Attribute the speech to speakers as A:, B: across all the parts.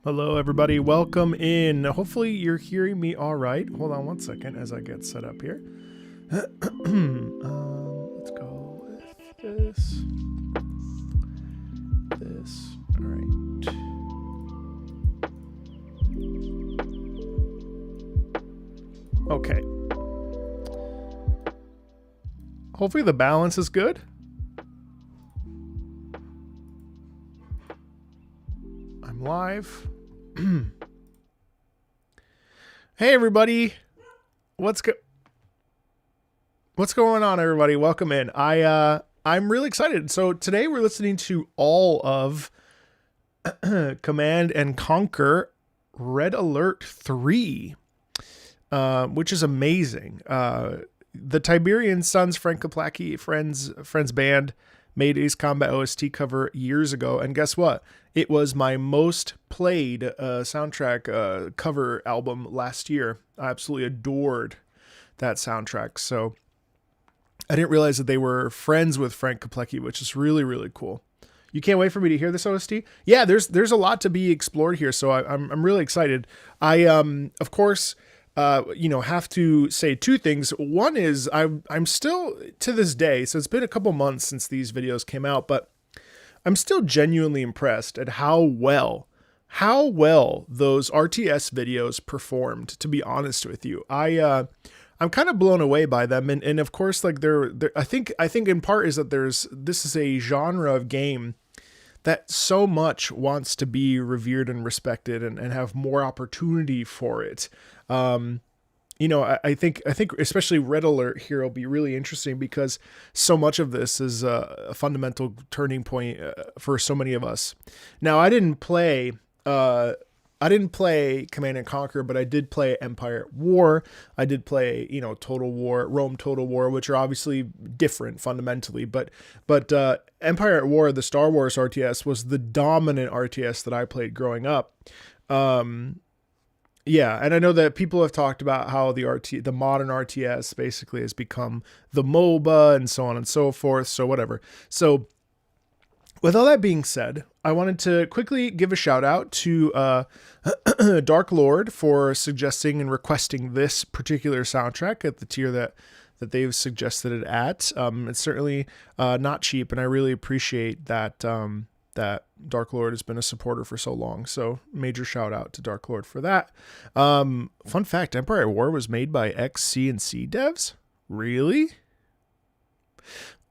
A: Hello, everybody. Welcome in. Hopefully, you're hearing me all right. Hold on one second as I get set up here. Let's go with this. All right. Okay. Hopefully, the balance is good. I'm live. Hey, everybody. What's going on, everybody? Welcome in. I'm really excited. So today we're listening to all of Command and Conquer Red Alert 3, which is amazing. The Tiberian Sons Frank Kaplacki friends band made Ace Combat OST cover years ago, and guess what? It was my most played soundtrack cover album last year. I absolutely adored that soundtrack. So I didn't realize that they were friends with Frank Kaplacki, which is really, really cool. You can't wait for me to hear this OST? Yeah, there's a lot to be explored here, so I'm really excited. I of course have to say two things. One is I'm still, to this day, so it's been a couple months since these videos came out, but I'm still genuinely impressed at how well those RTS videos performed, to be honest with you. I'm kind of blown away by them. And of course, like I think in part is that this is a genre of game that so much wants to be revered and respected and have more opportunity for it. I think especially Red Alert here will be really interesting because so much of this is a fundamental turning point for so many of us. Now, I didn't play Command and Conquer, but I did play Empire at War. I did play, Total War, Rome Total War, which are obviously different fundamentally. But Empire at War, the Star Wars RTS, was the dominant RTS that I played growing up. Yeah, and I know that people have talked about how the modern RTS basically has become the MOBA and so on and so forth. So whatever. So with all that being said, I wanted to quickly give a shout out to Dark Lord for suggesting and requesting this particular soundtrack at the tier that they've suggested it at. It's certainly not cheap, and I really appreciate that that Dark Lord has been a supporter for so long. So major shout out to Dark Lord for that. Fun fact, Empire at War was made by XC and C devs? Really?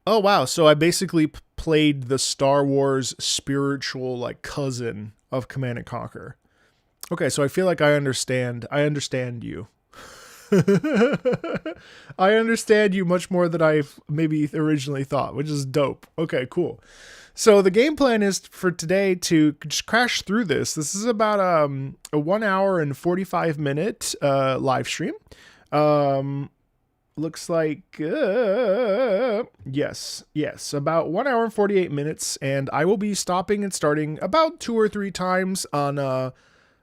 A: Oh, wow. So I basically played the Star Wars spiritual cousin of Command and Conquer. Okay, so I feel like I understand you. I understand you much more than I maybe originally thought, which is dope. Okay, cool. So the game plan is for today to just crash through this. This is about a 1 hour and 45 minute live stream. Looks like, yes, about 1 hour and 48 minutes. And I will be stopping and starting about 2 or 3 times on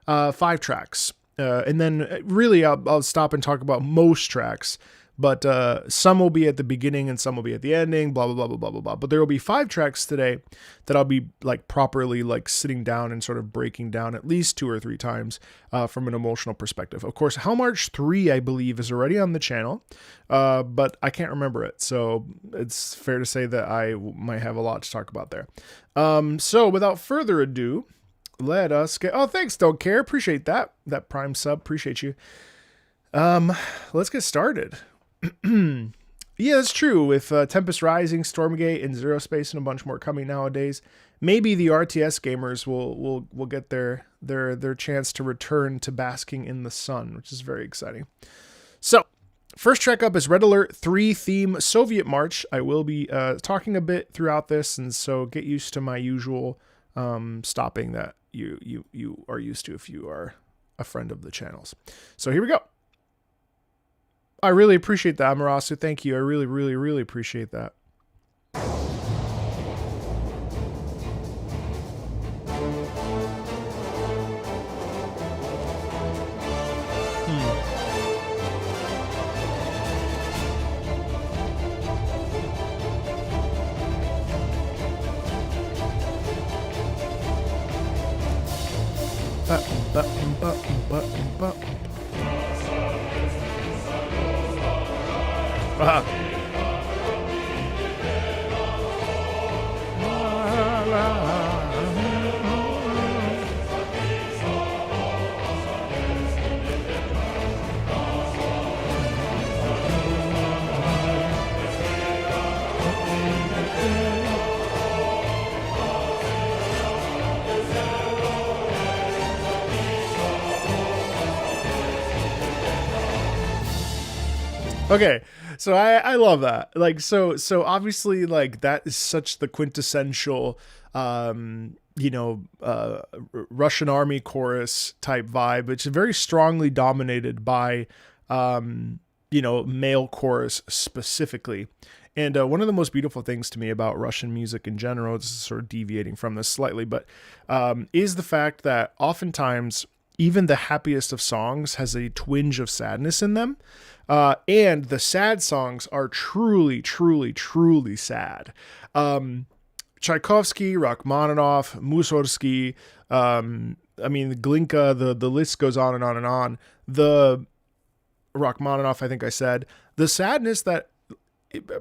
A: 5 tracks. And then really I'll stop and talk about most tracks. But some will be at the beginning and some will be at the ending, blah, blah, blah, blah, blah, blah, blah. But there will be 5 tracks today that I'll be properly sitting down and sort of breaking down at least 2 or 3 times from an emotional perspective. Of course, Hellmarch 3, I believe, is already on the channel, but I can't remember it. So it's fair to say that I might have a lot to talk about there. So without further ado, let us get... Oh, thanks, Don't Care. Appreciate that. That Prime sub. Appreciate you. Let's get started. Yeah, that's true. With Tempest Rising, Stormgate, and Zero Space, and a bunch more coming nowadays, maybe the RTS gamers will get their chance to return to basking in the sun, which is very exciting. So, first track up is Red Alert 3 theme Soviet March. I will be talking a bit throughout this, and so get used to my usual stopping that you are used to if you are a friend of the channels. So here we go. I really appreciate that, Amarasu. Thank you. I really, really, really appreciate that. Okay, so I love that. Like, so obviously, like, that is such the quintessential, Russian army chorus type vibe, which is very strongly dominated by, male chorus specifically. And one of the most beautiful things to me about Russian music in general, this is sort of deviating from this slightly, but is the fact that oftentimes even the happiest of songs has a twinge of sadness in them. And the sad songs are truly, truly, truly sad. Tchaikovsky, Rachmaninoff, Mussorgsky, Glinka, the list goes on and on and on. The Rachmaninoff, I think I said, the sadness that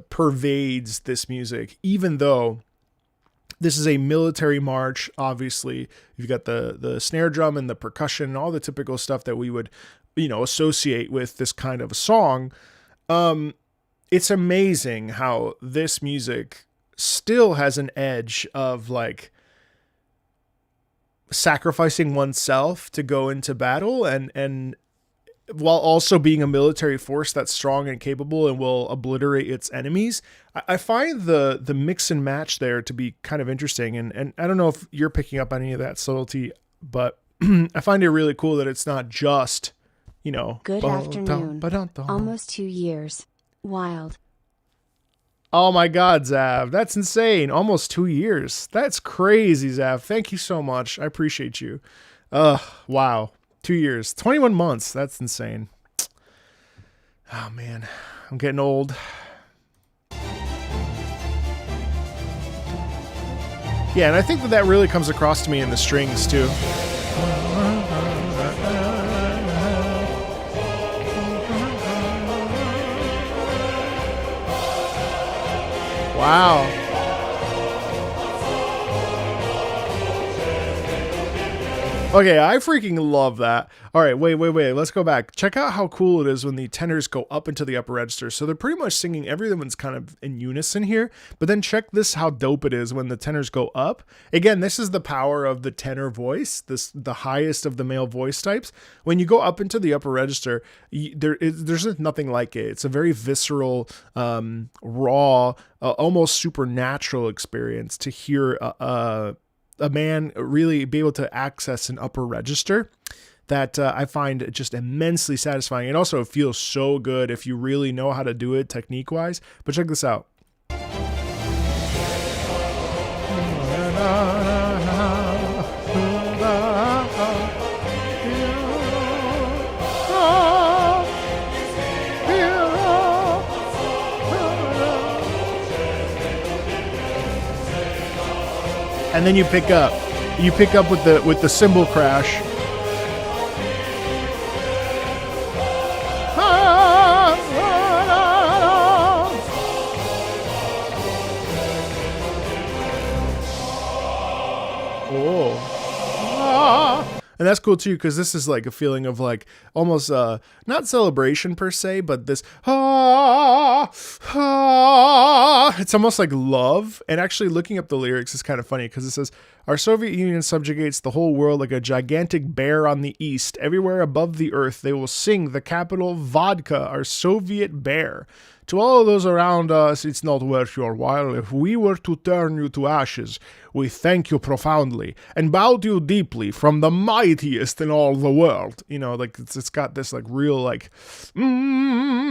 A: pervades this music, even though this is a military march, obviously, you've got the snare drum and the percussion and all the typical stuff that we would, associate with this kind of a song. It's amazing how this music still has an edge of like sacrificing oneself to go into battle and while also being a military force that's strong and capable and will obliterate its enemies. I find the mix and match there to be kind of interesting. And I don't know if you're picking up on any of that subtlety, but I find it really cool that it's not just,
B: Good afternoon. Almost 2 years. Wild.
A: Oh my God, Zav. That's insane. Almost 2 years. That's crazy, Zav. Thank you so much. I appreciate you. Wow. 2 years. 21 months. That's insane. Oh man. I'm getting old. Yeah, and I think that really comes across to me in the strings too. Wow. Okay, I freaking love that. All right, wait. Let's go back. Check out how cool it is when the tenors go up into the upper register. So they're pretty much singing, everyone's kind of in unison here. But then check this, how dope it is when the tenors go up. Again, this is the power of the tenor voice, the highest of the male voice types. When you go up into the upper register, there's nothing like it. It's a very visceral, raw, almost supernatural experience to hear a man really be able to access an upper register that I find just immensely satisfying. It also feels so good if you really know how to do it technique wise. But check this out. And then you pick up with the cymbal crash. And that's cool too, because this is like a feeling of like almost not celebration per se, but this it's almost like love. And actually looking up the lyrics is kind of funny because it says, our Soviet Union subjugates the whole world like a gigantic bear on the east. Everywhere above the earth they will sing the capital vodka, our Soviet bear. To all of those around us, it's not worth your while. If we were to turn you to ashes, we thank you profoundly and bow to you deeply from the mightiest in all the world. Like it's got this like real like, we're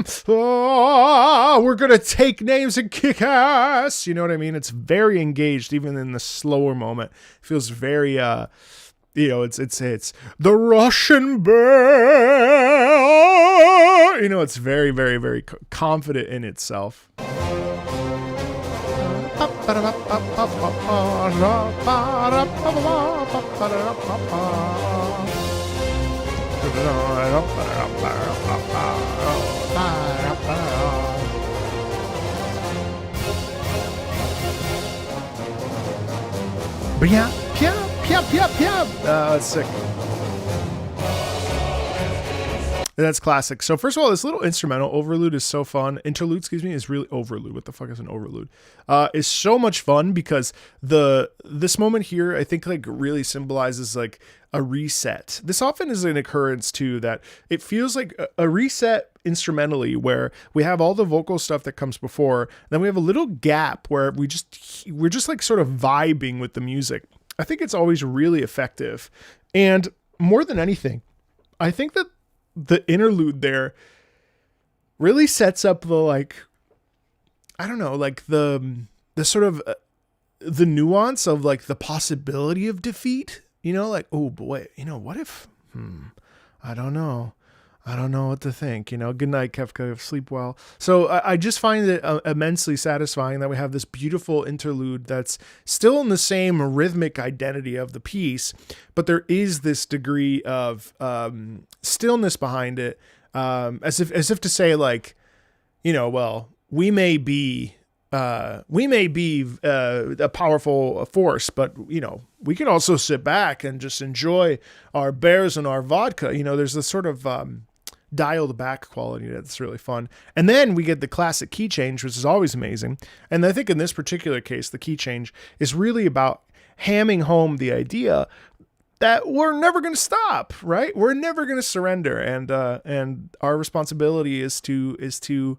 A: gonna take names and kick ass. You know what I mean? It's very engaged, even in the slower moment. It feels very, it's the Russian bear. It's very, very, very confident in itself. Yeah, that's sick. That's classic. So first of all, this little instrumental interlude is so fun. Is really overlude. What the fuck is an overlude? Is so much fun because this moment here, I think, like, really symbolizes like a reset. This often is an occurrence too, that it feels like a reset instrumentally, where we have all the vocal stuff that comes before, then we have a little gap where we're just like sort of vibing with the music. I think it's always really effective. And more than anything, I think that the interlude there really sets up the, like, I don't know, like the sort of the nuance of like the possibility of defeat, you know, like, oh boy, you know, what if, I don't know what to think, you know. Good night, Kefka, sleep well. So I just find it immensely satisfying that we have this beautiful interlude that's still in the same rhythmic identity of the piece, but there is this degree of stillness behind it, as if to say, like, you know, well, we may be a powerful force, but, you know, we can also sit back and just enjoy our bears and our vodka. You know, there's this sort of dialed back quality that's really fun. And then we get the classic key change, which is always amazing. And I think in this particular case, the key change is really about hamming home the idea that we're never going to stop, right? We're never going to surrender. And our responsibility is to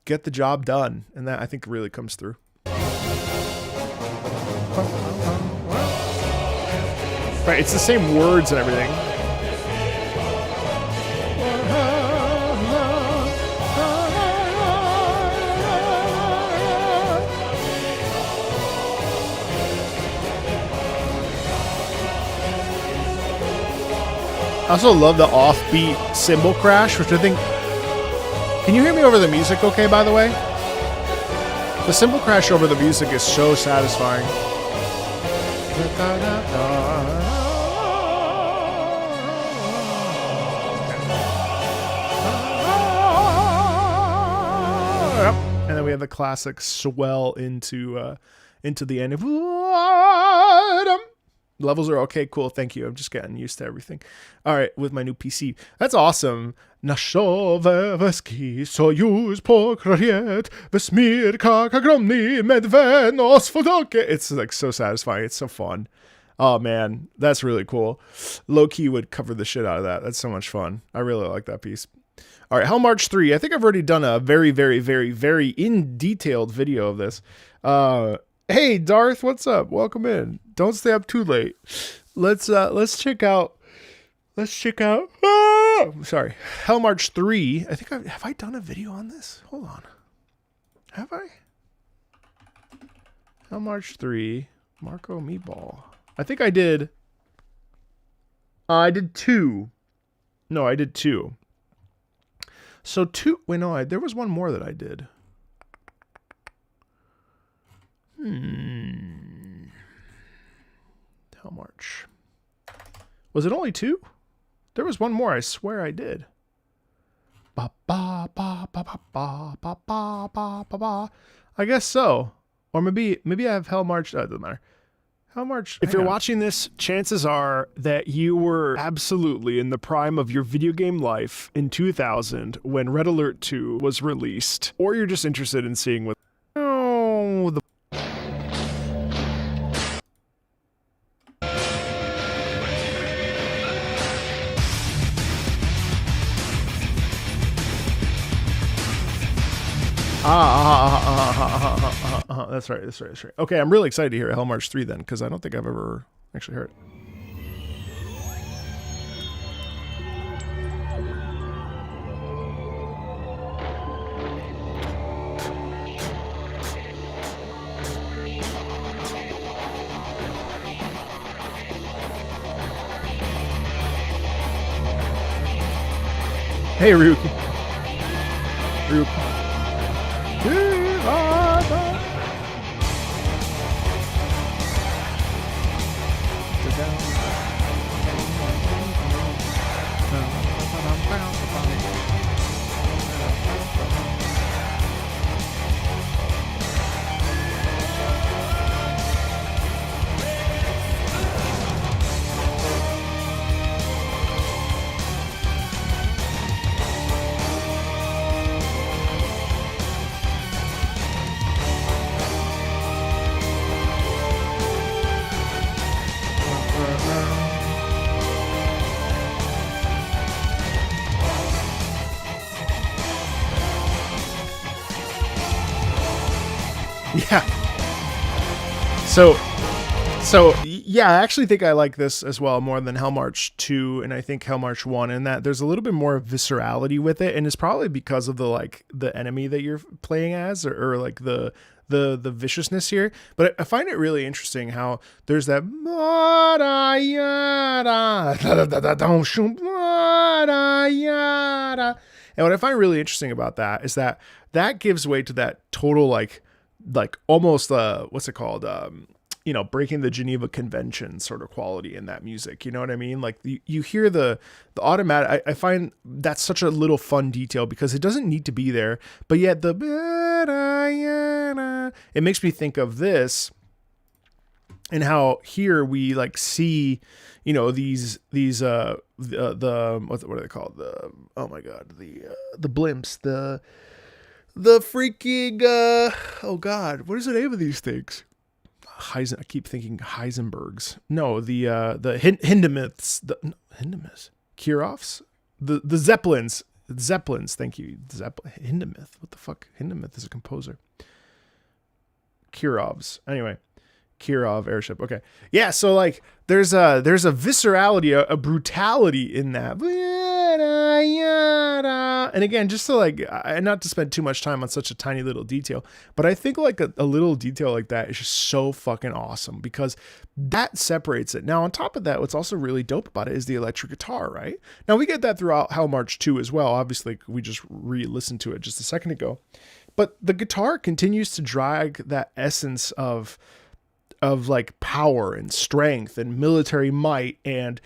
A: get the job done. And that, I think, really comes through. Right, it's the same words and everything. I also love the offbeat cymbal crash, which I think... Can you hear me over the music okay, by the way? The cymbal crash over the music is so satisfying. And then we have the classic swell into the end of... Levels are okay, cool, thank you. I'm just getting used to everything. All right, with my new PC. That's awesome. Naszoweski sojusz pokrajet vesmirka kagromny medvenos fotoke. It's like so satisfying. It's so fun. Oh man, that's really cool. Low key would cover the shit out of that. That's so much fun. I really like that piece. All right, Hell March 3. I think I've already done a very, very, very, very in detailed video of this. Hey Darth, what's up? Welcome in. Don't stay up too late. Let's check out. Sorry, Hell March 3. I think have I done a video on this? Hold on. Have I? Hell March 3. Marco Meatball. I think I did. I did 2. No, I did 2. So 2. Wait, no. There was one more that I did. Hell March. Was it only 2? There was one more. I swear I did. I guess so. Or maybe I have Hell March. Doesn't matter. Hell March. If you're watching this, chances are that you were absolutely in the prime of your video game life in 2000 when Red Alert 2 was released, or you're just interested in seeing what. Oh, the. That's right. Okay, I'm really excited to hear Hell March 3 then, because I don't think I've ever actually heard it. Hey, Ryuki. Yeah. So yeah, I actually think I like this as well more than Hell March 2 and I think Hell March 1, in that there's a little bit more viscerality with it, and it's probably because of the enemy that you're playing as, or like the viciousness here. But I find it really interesting how there's that and what I find really interesting about that is that gives way to that total like almost what's it called, breaking the Geneva Convention sort of quality in that music. You know what I mean? Like you hear the automatic. I find that's such a little fun detail because it doesn't need to be there, but yet it makes me think of this, and how here we like see, these the what are they called? Oh my God, the blimps, the freaking oh God, what is the name of these things? I keep thinking Heisenbergs. No, the Hindemiths, Hindemiths, Kirovs, the Zeppelins. Thank you, Hindemith. What the fuck? Hindemith is a composer. Kirovs. Anyway, Kirov airship. Okay, yeah. So like, there's a viscerality, a brutality in that. And again, just to like, not to spend too much time on such a tiny little detail, but I think like a little detail like that is just so fucking awesome because that separates it. Now, on top of that, what's also really dope about it is the electric guitar, right? Now, we get that throughout Hell March 2 as well. Obviously, we just re-listened to it just a second ago. But the guitar continues to drag that essence of like power and strength and military might and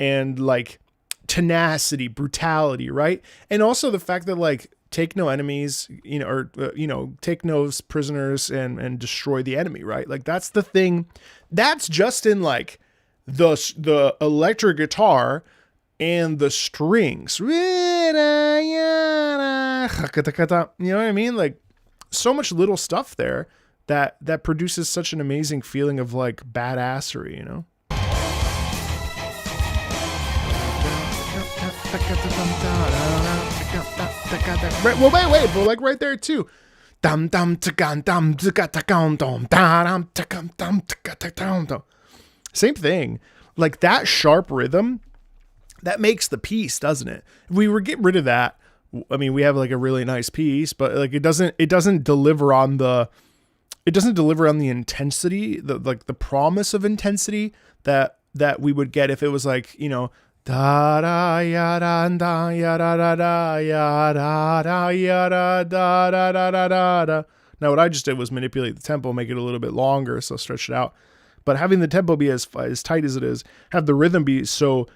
A: like tenacity, brutality, right? And also the fact that like take no enemies, take no prisoners and destroy the enemy, right? Like that's the thing. That's just in like the electric guitar and the strings. You know what I mean? Like so much little stuff there that produces such an amazing feeling of like badassery, you know? Wait, but like right there too. Same thing. Like that sharp rhythm, that makes the piece, doesn't it? If we were get rid of that, I mean, we have like a really nice piece, but like it doesn't deliver on the intensity, the promise of intensity that we would get if it was like, da da ya da da ya da da da ya da da ya da da da da da da. Now what I just did was manipulate the tempo, make it a little bit longer, so stretch it out. But having the tempo be as tight as it is, have the rhythm be so,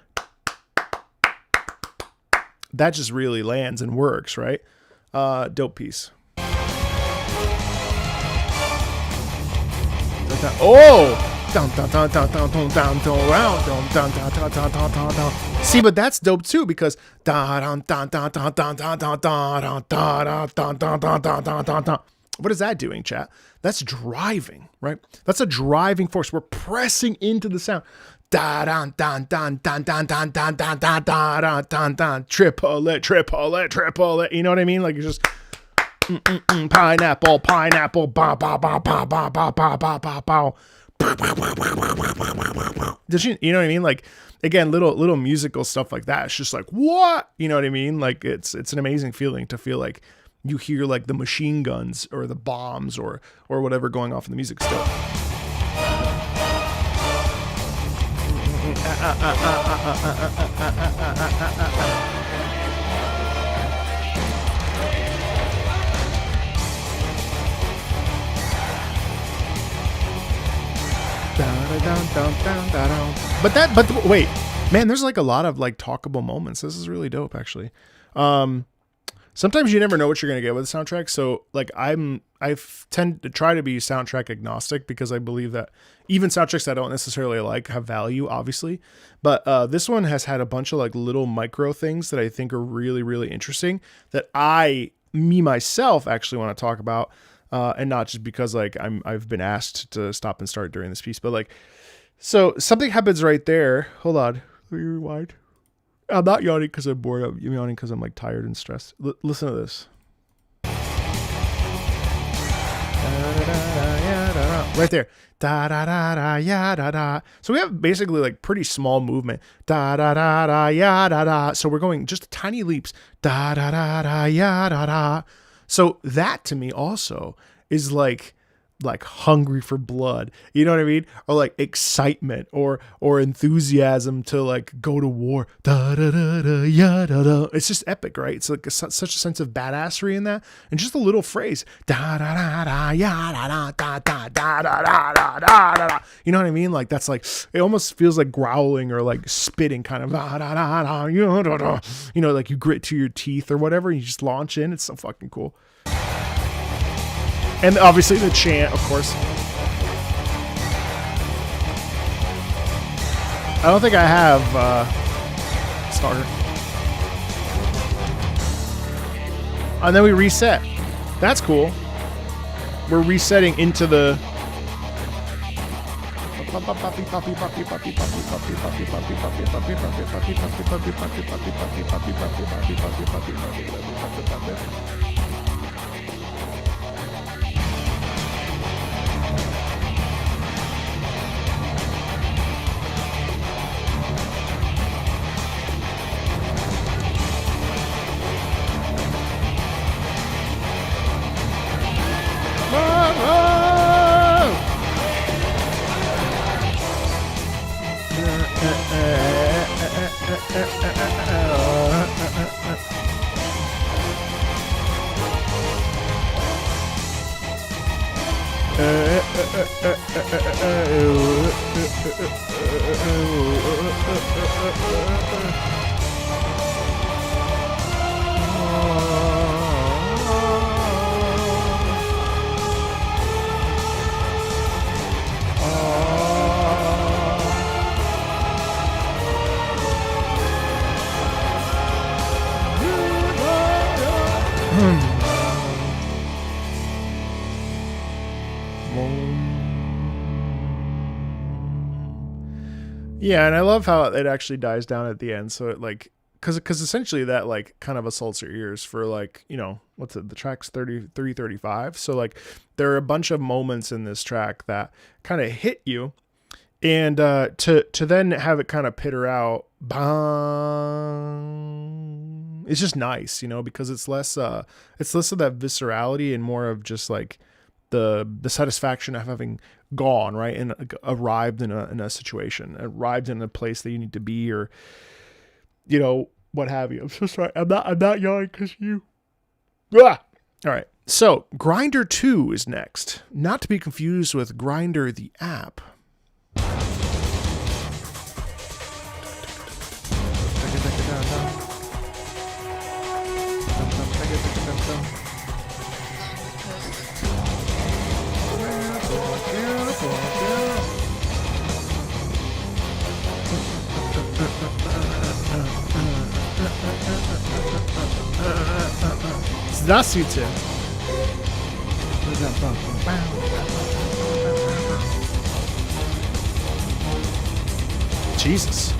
A: that just really lands and works, right? Dope piece. Oh! See, but that's dope too because what is that doing, chat? That's driving, right? That's a driving force. We're pressing into the sound. Triple it. You know what I mean? Like it's just pineapple, ba ba ba ba ba ba ba ba ba ba. You know what I mean? Like again, little musical stuff like that. It's just like what? You know what I mean? Like it's an amazing feeling to feel like you hear like the machine guns or the bombs or whatever going off in the music still. But wait, man, there's like a lot of like talkable moments. This is really dope, actually. Sometimes you never know what you're gonna get with a soundtrack. So like I tend to try to be soundtrack agnostic because I believe that even soundtracks I don't necessarily like have value, obviously. But this one has had a bunch of like little micro things that I think are really, really interesting that myself actually want to talk about. And not just because like I've been asked to stop and start during this piece, but like, so something happens right there. Hold on, let me rewind. I'm not yawning because I'm bored. I'm yawning because I'm like tired and stressed. Listen to this. Right there. Da da da da ya da da. So we have basically like pretty small movement. Da da da da ya da da. So we're going just tiny leaps. Da da da da ya da da. So that to me also is like hungry for blood, you know what I mean? Or like excitement or enthusiasm to like go to war. Da da da da ya da da. It's just epic, right? It's like such a sense of badassery in that, and just a little phrase da da da da ya da da da da da da da da da. You know what I mean? Like that's like it almost feels like growling or like spitting, kind of da da da da da da. You know, like you grit to your teeth or whatever, and you just launch in. It's so fucking cool. And obviously the chant, of course. I don't think I have starter. And then we reset. That's cool. We're resetting into the... Yeah, and I love how it actually dies down at the end. So it like, because essentially that like kind of assaults your ears for like, you know, what's it? The track's 33:35. So like there are a bunch of moments in this track that kind of hit you, and to then have it kind of pitter out, bang, it's just nice, you know, because it's less of that viscerality and more of just like the satisfaction of having gone right and arrived in a situation, arrived in a place that you need to be, or you know, what have you. I'm so sorry. I'm not yelling because you. Ah! All right. So Grinder 2 is next, not to be confused with Grinder the app. Здравствуйте. Jesus.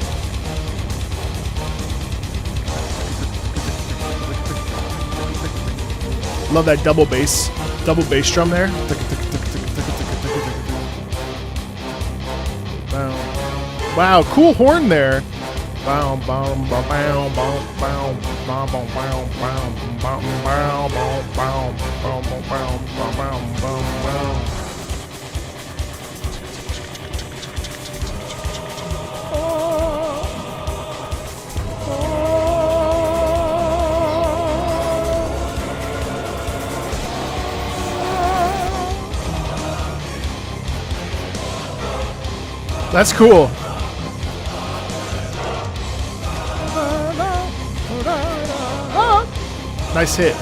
A: Love that double bass drum there. Wow, cool horn there. That's cool. Nice hit.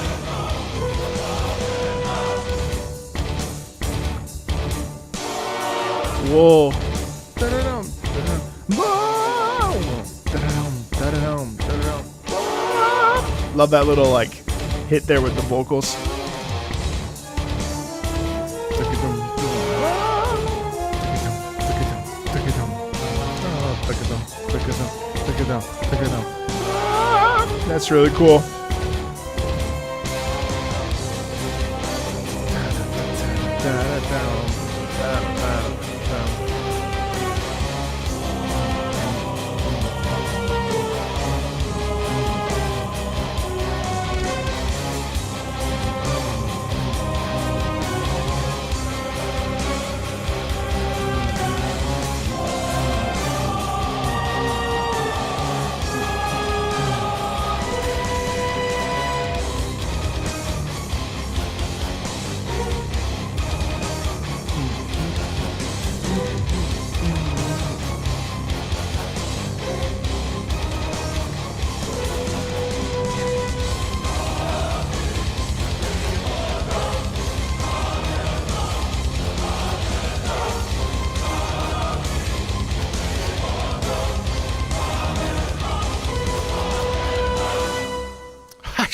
A: Whoa. Love that little like hit there with the vocals. That's really cool.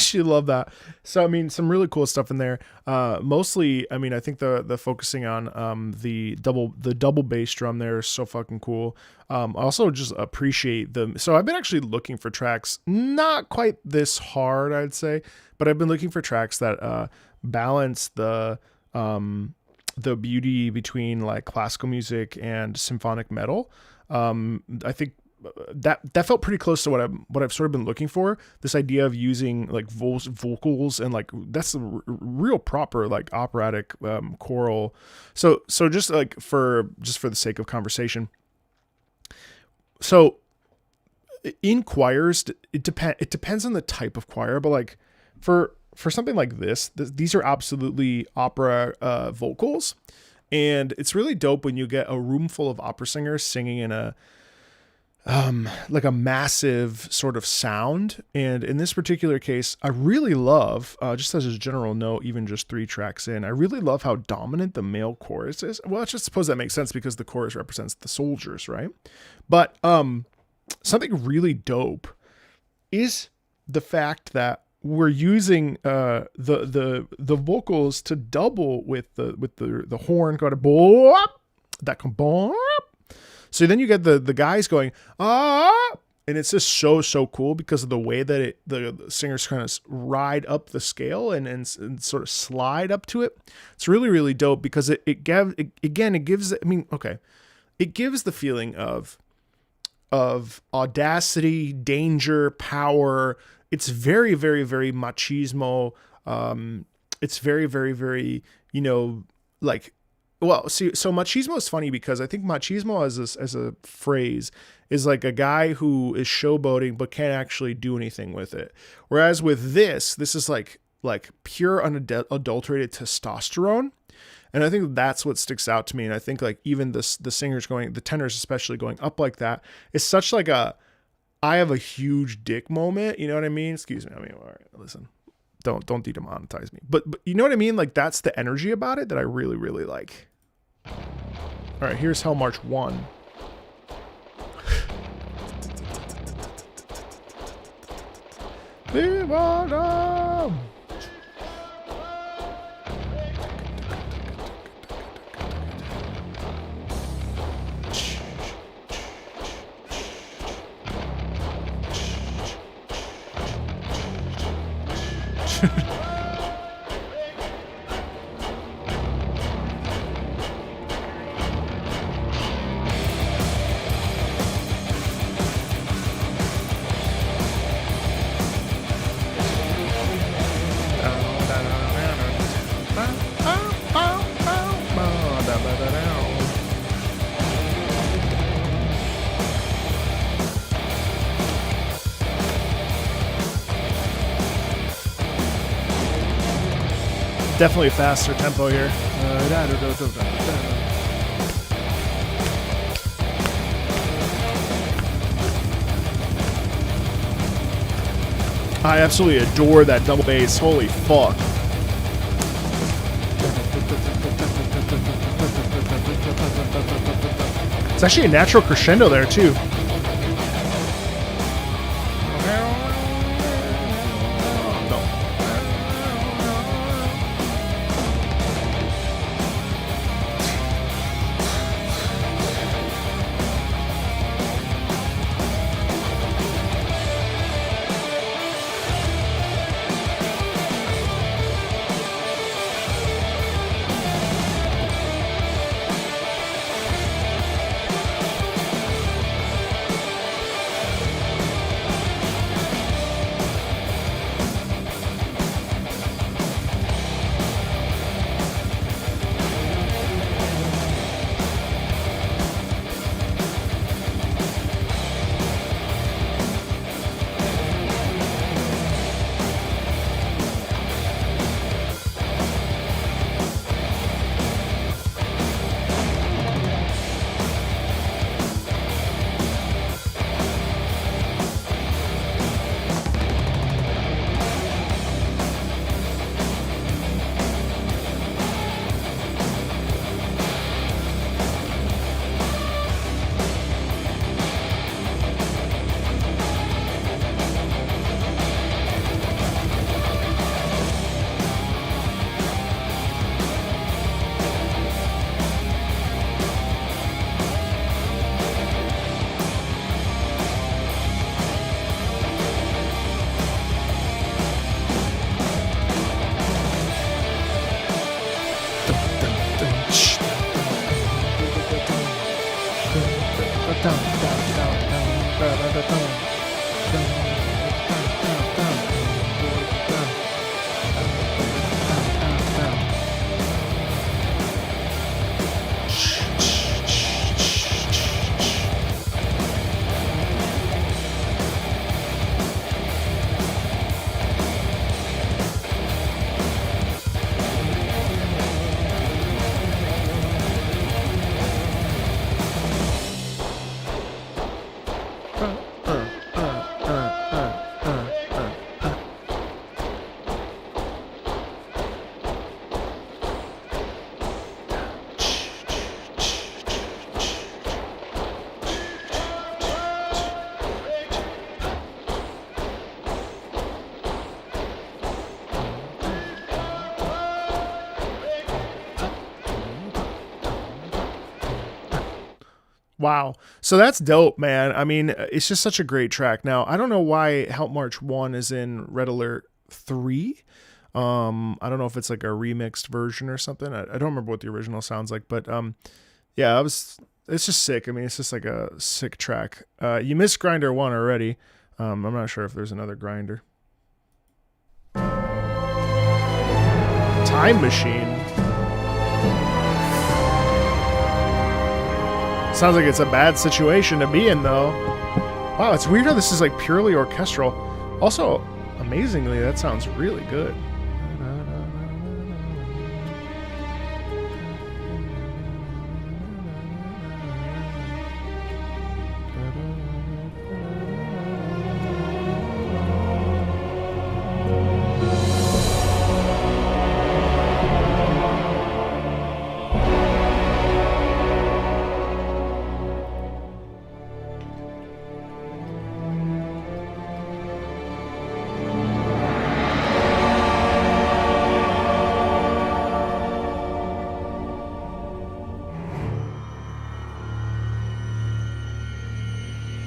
A: actually love that. So I mean, some really cool stuff in there. Mostly, I mean, I think the focusing on the double bass drum there is so fucking cool. I also just appreciate them. So I've been actually looking for tracks, not quite this hard, I'd say, but I've been looking for tracks that balance the beauty between like classical music and symphonic metal. I think that felt pretty close to what I've sort of been looking for. This idea of using like vocals and like that's a real proper like operatic choral. So just for the sake of conversation. So in choirs, it depends on the type of choir, but like for something like these are absolutely opera vocals, and it's really dope when you get a room full of opera singers singing in a like a massive sort of sound. And in this particular case, I really love, just as a general note, even just 3 tracks in, I really love how dominant the male chorus is. Well, I just suppose that makes sense because the chorus represents the soldiers, right? But something really dope is the fact that we're using the vocals to double with the horn going to that come bop. So then you get the guys going ah, and it's just so cool because of the way that the singers kind of ride up the scale and sort of slide up to it. It's really dope because it gives the feeling of audacity, danger, power. It's very machismo. It's very, like, well, see, so machismo is funny because I think machismo as a phrase is like a guy who is showboating but can't actually do anything with it. Whereas with this is like pure unadulterated testosterone. And I think that's what sticks out to me. And I think like even the singers the tenors especially going up like that is such like I have a huge dick moment. You know what I mean? Excuse me. I mean, all right, listen, don't demonetize me. But you know what I mean? Like that's the energy about it that I really like. All right, here's Hell March 1. Viva! Definitely a faster tempo here. I absolutely adore that double bass. Holy fuck. It's actually a natural crescendo there too. Wow. So that's dope, man. I mean, it's just such a great track. Now, I don't know why Help March 1 is in Red Alert 3. I don't know if it's like a remixed version or something. I don't remember what the original sounds like, but yeah, it's just sick. I mean, it's just like a sick track. You missed Grinder 1 already. I'm not sure if there's another Grinder. Time Machine. Sounds like it's a bad situation to be in, though. Wow, it's weird how this is like purely orchestral. Also, amazingly, that sounds really good.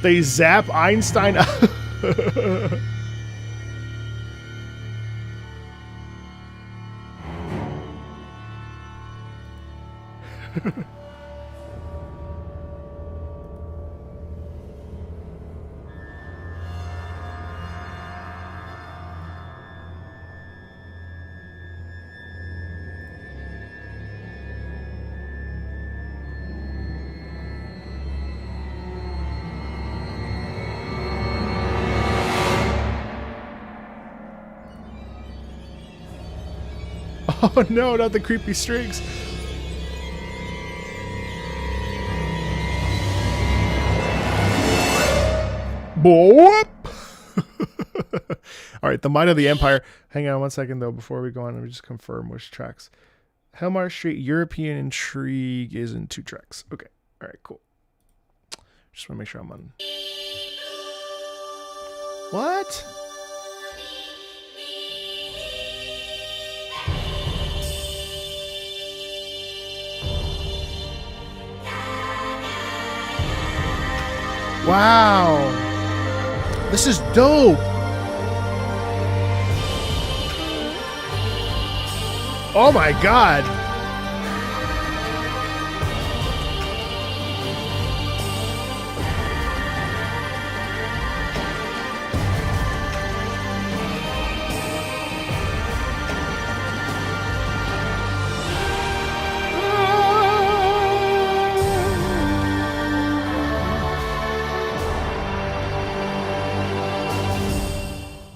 A: They zap Einstein. Oh no, not the creepy strings. Boop. All right, the Might of the Empire. Hang on one second though before we go on. Let me just confirm which tracks. Helmar Street European Intrigue is in 2 tracks. Okay. All right, cool. Just want to make sure I'm on. What? Wow. This is dope. Oh my God.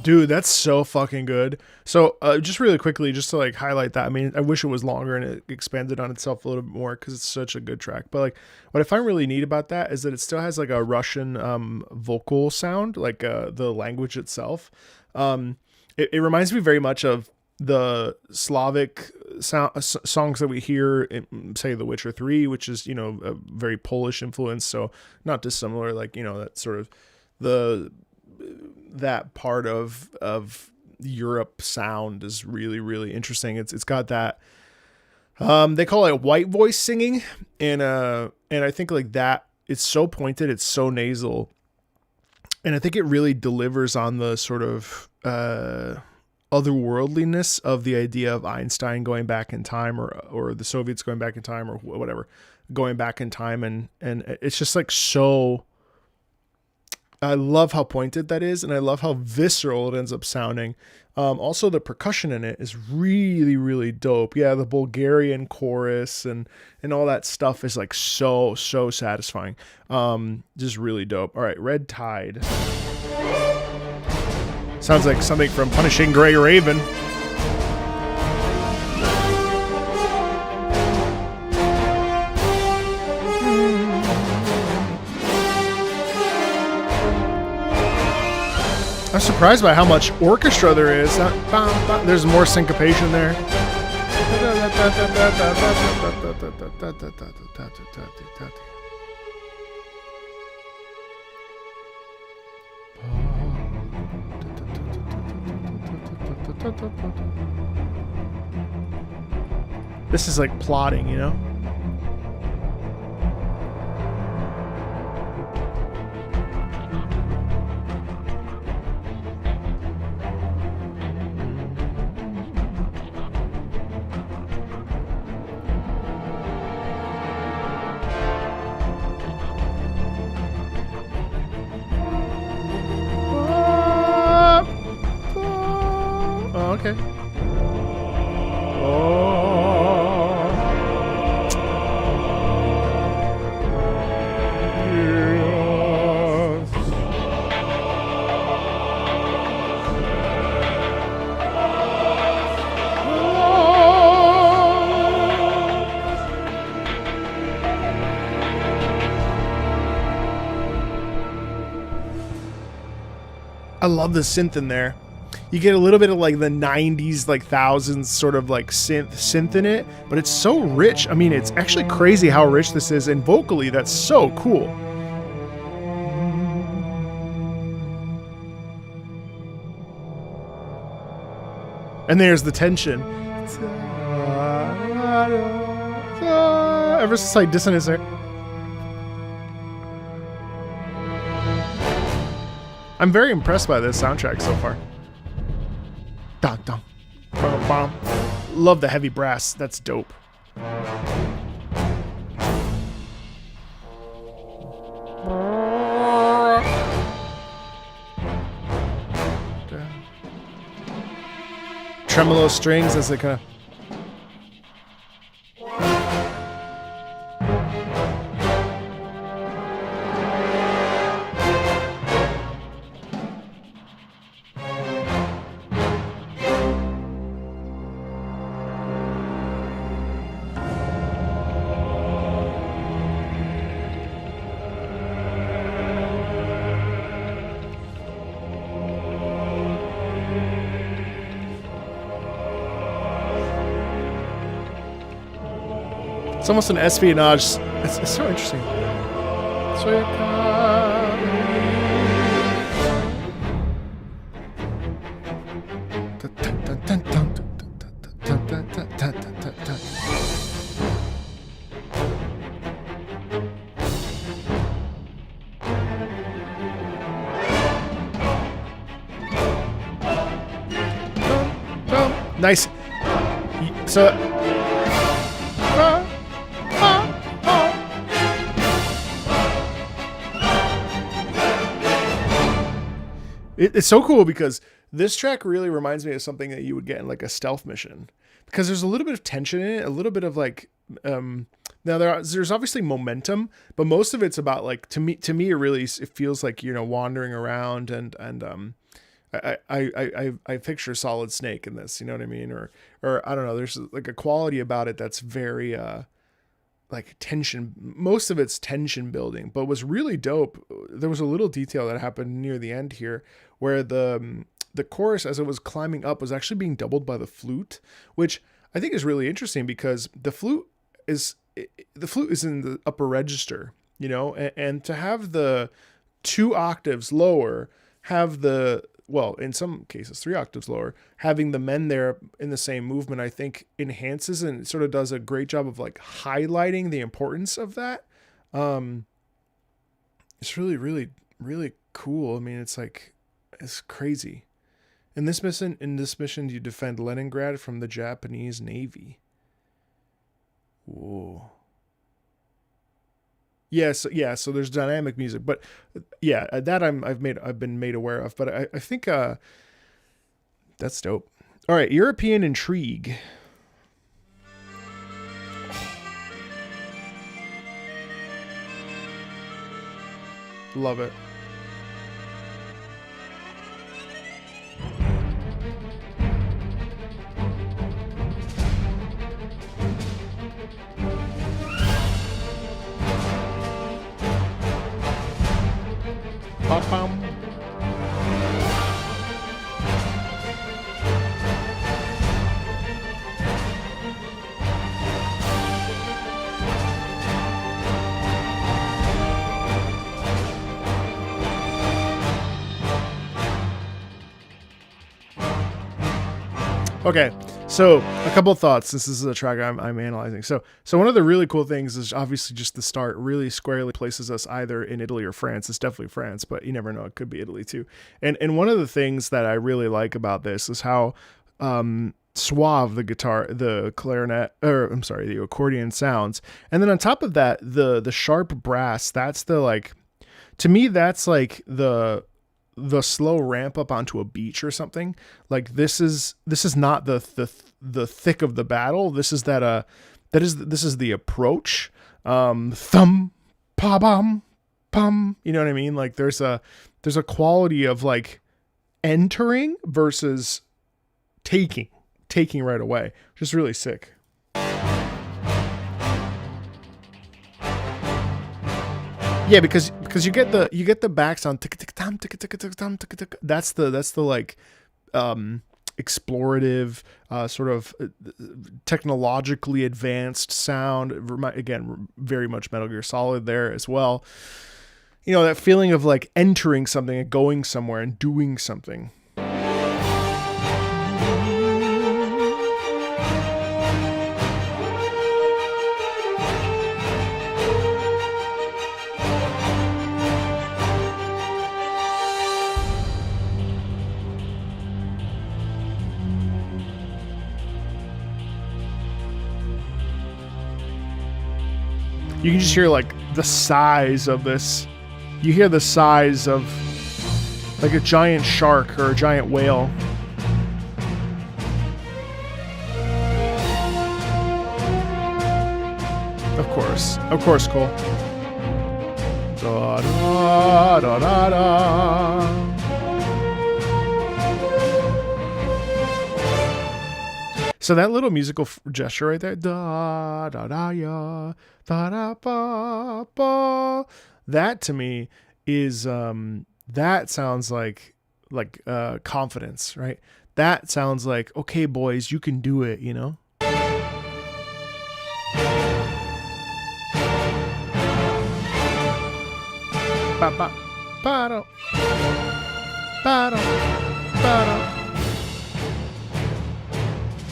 A: Dude, that's so fucking good. So just really quickly, just to like highlight that, I mean, I wish it was longer and it expanded on itself a little bit more because it's such a good track. But like what I find really neat about that is that it still has like a Russian vocal sound, like the language itself. It reminds me very much of the Slavic songs that we hear in, say, The Witcher 3, which is, you know, a very Polish influence. So not dissimilar, like, you know, that sort of that part of Europe sound is really, really interesting. It's got that, they call it white voice singing. And I think like that, it's so pointed, it's so nasal. And I think it really delivers on the sort of, otherworldliness of the idea of Einstein going back in time or the Soviets going back in time or whatever, going back in time. And it's just like, so, I love how pointed that is, and I love how visceral it ends up sounding. Also, the percussion in it is really, really dope. Yeah, the Bulgarian chorus and all that stuff is like so satisfying. Just really dope. All right, Red Tide. Sounds like something from Punishing Gray Raven. I'm surprised by how much orchestra there is. There's more syncopation there. This is like plotting, you know? Oh, okay. Oh. Yes. I love the synth in there. You get a little bit of like the 90s, like thousands sort of like synth in it, but it's so rich. I mean, it's actually crazy how rich this is, and vocally that's so cool. And there's the tension. Ever so slight dissonance there. I'm very impressed by this soundtrack so far. Dun, dun, bum, bum. Love the heavy brass. That's dope. Tremolo strings as they kind of. It's almost an espionage. It's so interesting. Nice. So. It's so cool because this track really reminds me of something that you would get in like a stealth mission, because there's a little bit of tension in it, a little bit of like, now there's obviously momentum, but most of it's about like, to me, it feels like, you know, wandering around and I picture Solid Snake in this, you know what I mean? Or I don't know, there's like a quality about it that's very, like tension. Most of it's tension building, but was really dope. There was a little detail that happened near the end here where the chorus, as it was climbing up, was actually being doubled by the flute, which I think is really interesting because the flute is in the upper register, you know, and to have the 2 octaves lower, have the, well, in some cases 3 octaves lower, having the men there in the same movement, I think enhances and sort of does a great job of like highlighting the importance of that. It's really, really, really cool. I mean, it's like, it's crazy. In this mission, you defend Leningrad from the Japanese Navy. Whoa. Yeah, so there's dynamic music, but yeah, that I've been made aware of, but I think that's dope. All right, European Intrigue. Love it. Bum. Okay, so a couple of thoughts. This is a track I'm analyzing. So one of the really cool things is obviously just the start really squarely places us either in Italy or France. It's definitely France, but you never know. It could be Italy too. And one of the things that I really like about this is how suave the accordion sounds. And then on top of that, the sharp brass, that's the like, to me, that's like the the slow ramp up onto a beach or something. Like this is not the thick of the battle. This is this is the approach. Thumb, pa bum, pum. You know what I mean? Like there's a quality of like entering versus taking right away, which is really sick. Yeah, because you get the back sound. That's the like explorative sort of technologically advanced sound. Again, very much Metal Gear Solid there as well. You know, that feeling of like entering something and going somewhere and doing something. You can just hear like the size of this. You hear the size of like a giant shark or a giant whale. Of course, Cole. Da, da, da, da, da. So that little musical gesture right there, da da da ya, da da ba ba, that to me is that sounds like confidence, right? That sounds like, okay, boys, you can do it, you know. Ba ba ba do ba do ba do.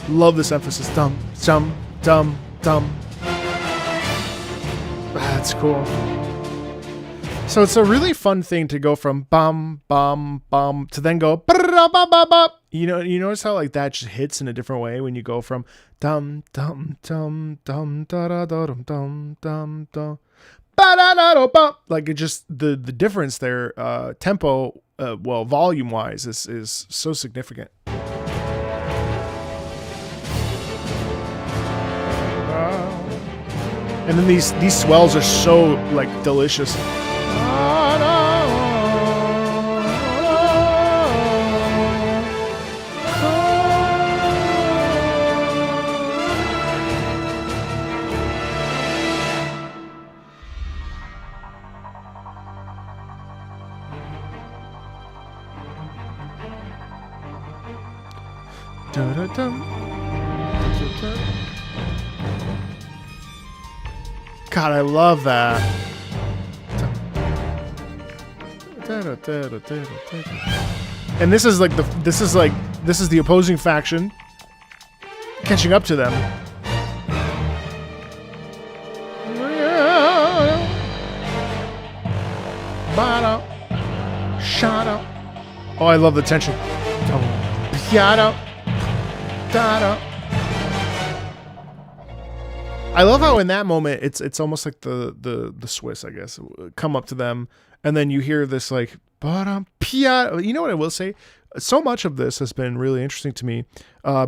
A: Love this emphasis. Dum, dum, dum, dum. That's cool. So it's a really fun thing to go from bum, bum, bum to then go ba ba ba ba. You notice how like that just hits in a different way when you go from dum, dum, dum, dum, da da da dum, dum, dum, dum. Ba da da da ba. Like it just the difference there, tempo, volume wise is so significant. And then these swells are so like delicious. God, I love that. And this is the opposing faction catching up to them. Oh, I love the tension. I love how in that moment it's almost like the Swiss, I guess, come up to them, and then you hear this like you know what I will say? So much of this has been really interesting to me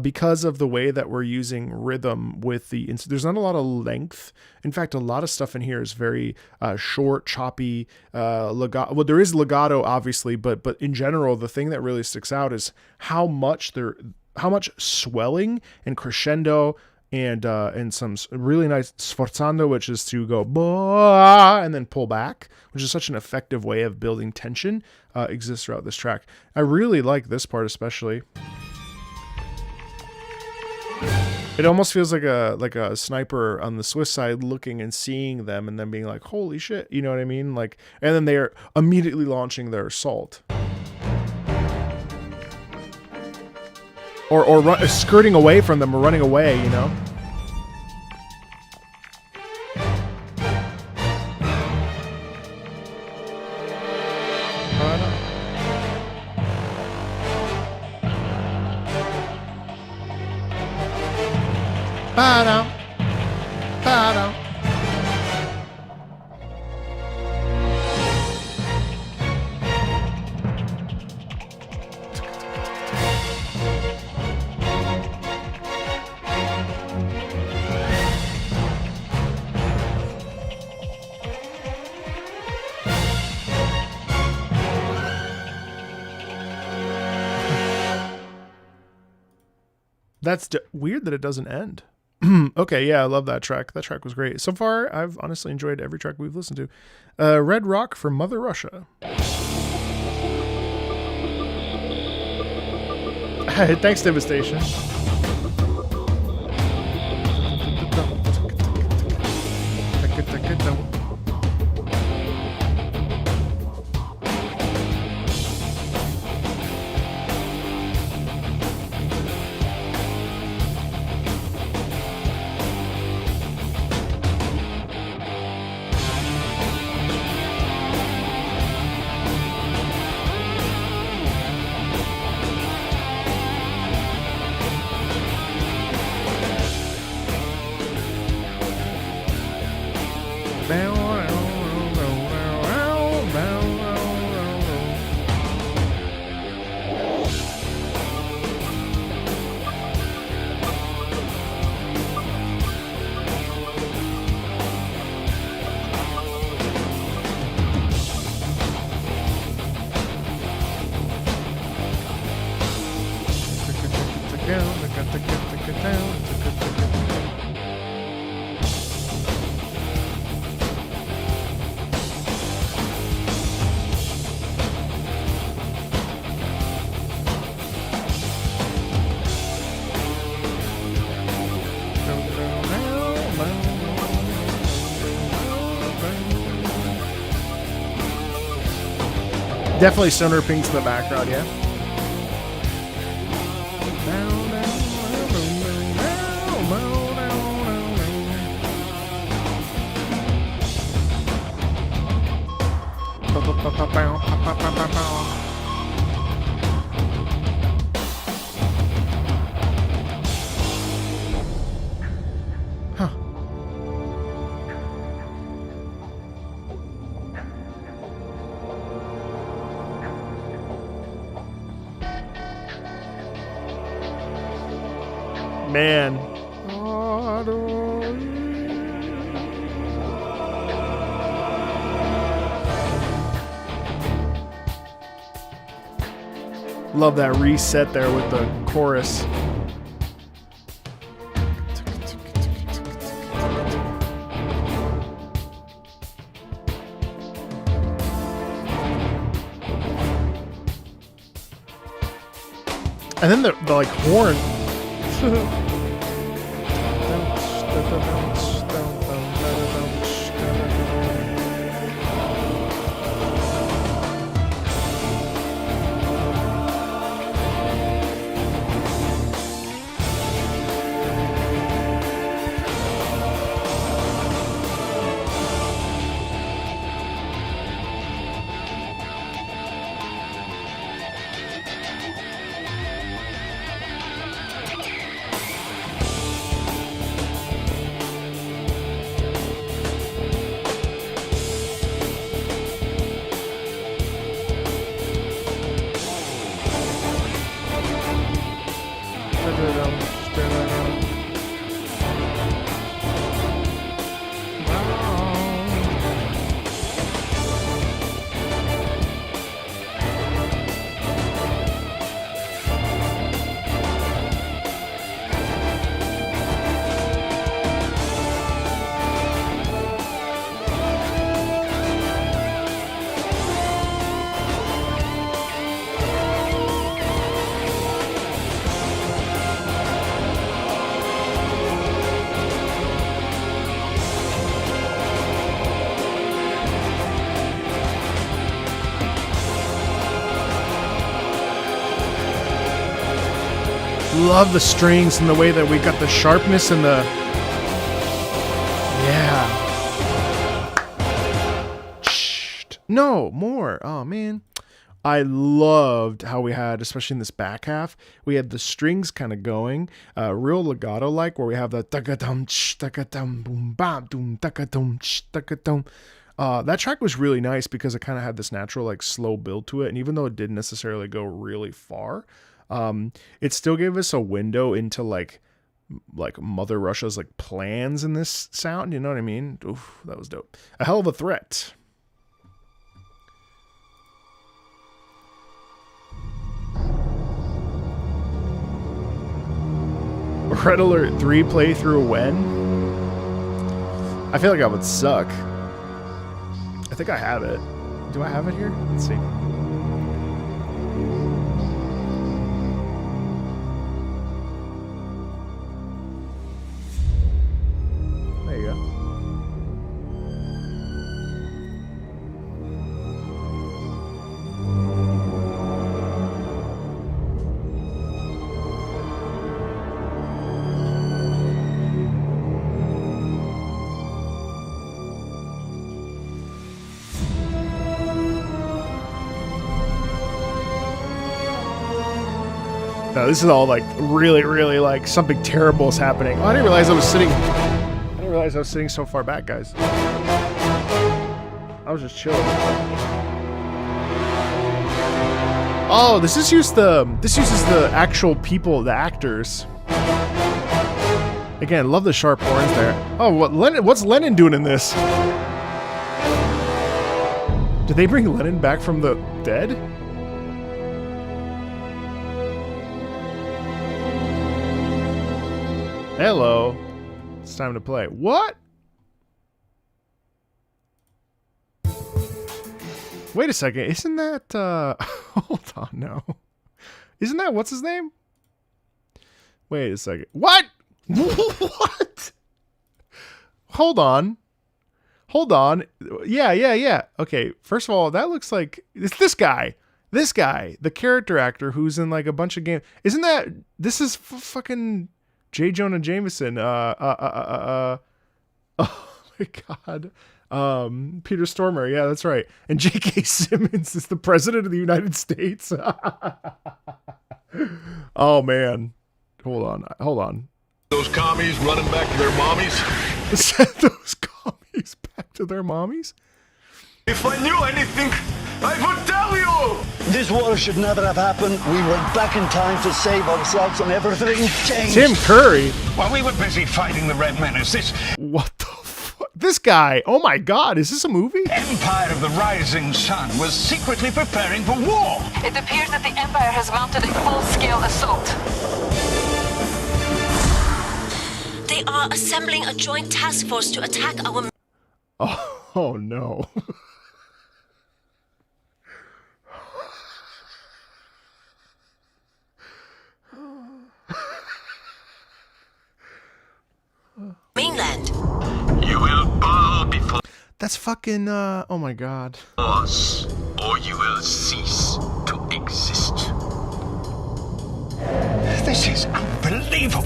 A: because of the way that we're using rhythm with there's not a lot of length. In fact, a lot of stuff in here is very short, choppy, legato. Well, there is legato, obviously, but in general, the thing that really sticks out is how much swelling and crescendo and some really nice sforzando, which is to go and then pull back, which is such an effective way of building tension, exists throughout this track. I really like this part especially. It almost feels like a sniper on the Swiss side looking and seeing them and then being like, holy shit, you know what I mean? Like, and then they are immediately launching their assault. Or skirting away from them or running away, you know? That's weird that it doesn't end. Okay, yeah, I love that track. That track was great. So far, I've honestly enjoyed every track we've listened to. Red Rock from Mother Russia. Thanks, Devastation. Definitely Stoner Pinks in the background, yeah. Huh. Man. Love that reset there with the chorus. And then the like horn. Love the strings and the way that we got the sharpness and the no more. Oh man, I loved how we had, especially in this back half, we had the strings kind of going real legato like, where we have the boom bam doom that track was really nice because it kind of had this natural like slow build to it, and even though it didn't necessarily go really far, it still gave us a window into like Mother Russia's like plans in this sound. You know what I mean? Oof, that was dope. A hell of a threat. Red Alert 3 playthrough when? I feel like I would suck. I think I have it. Do I have it here? Let's see. There you go. No, this is all like really, really like something terrible is happening. Oh, I didn't realize I was sitting so far back, guys. I was just chilling. Oh, this uses the actual people, the actors. Again, love the sharp horns there. Oh, what's Lennon doing in this? Did they bring Lennon back from the dead? Hello. It's time to play. What? Wait a second. Isn't that, hold on, no. Isn't that, what's his name? Wait a second. What? What? Hold on. Hold on. Yeah. Okay, first of all, that looks like, it's this guy. This guy. The character actor who's in like a bunch of games. Isn't that, this is fucking... J. Jonah Jameson, oh my god, Peter Stormare, yeah, that's right, and J.K. Simmons is the president of the United States. Oh man, hold on.
C: Those commies running back to their mommies?
A: Send those commies back to their mommies?
C: If I knew anything, I would tell you!
D: This war should never have happened. We went back in time to save ourselves and everything changed.
A: Tim Curry?
E: While we were busy fighting the Red Menace, this...
A: What the fuck? This guy, oh my god, is this a movie?
E: Empire of the Rising Sun was secretly preparing for war.
F: It appears that the Empire has mounted a full-scale assault.
G: They are assembling a joint task force to attack our...
A: Oh no.
G: mainland.
C: You will bow before
A: That's fucking, oh my god.
C: us, or you will cease to exist.
E: This is unbelievable.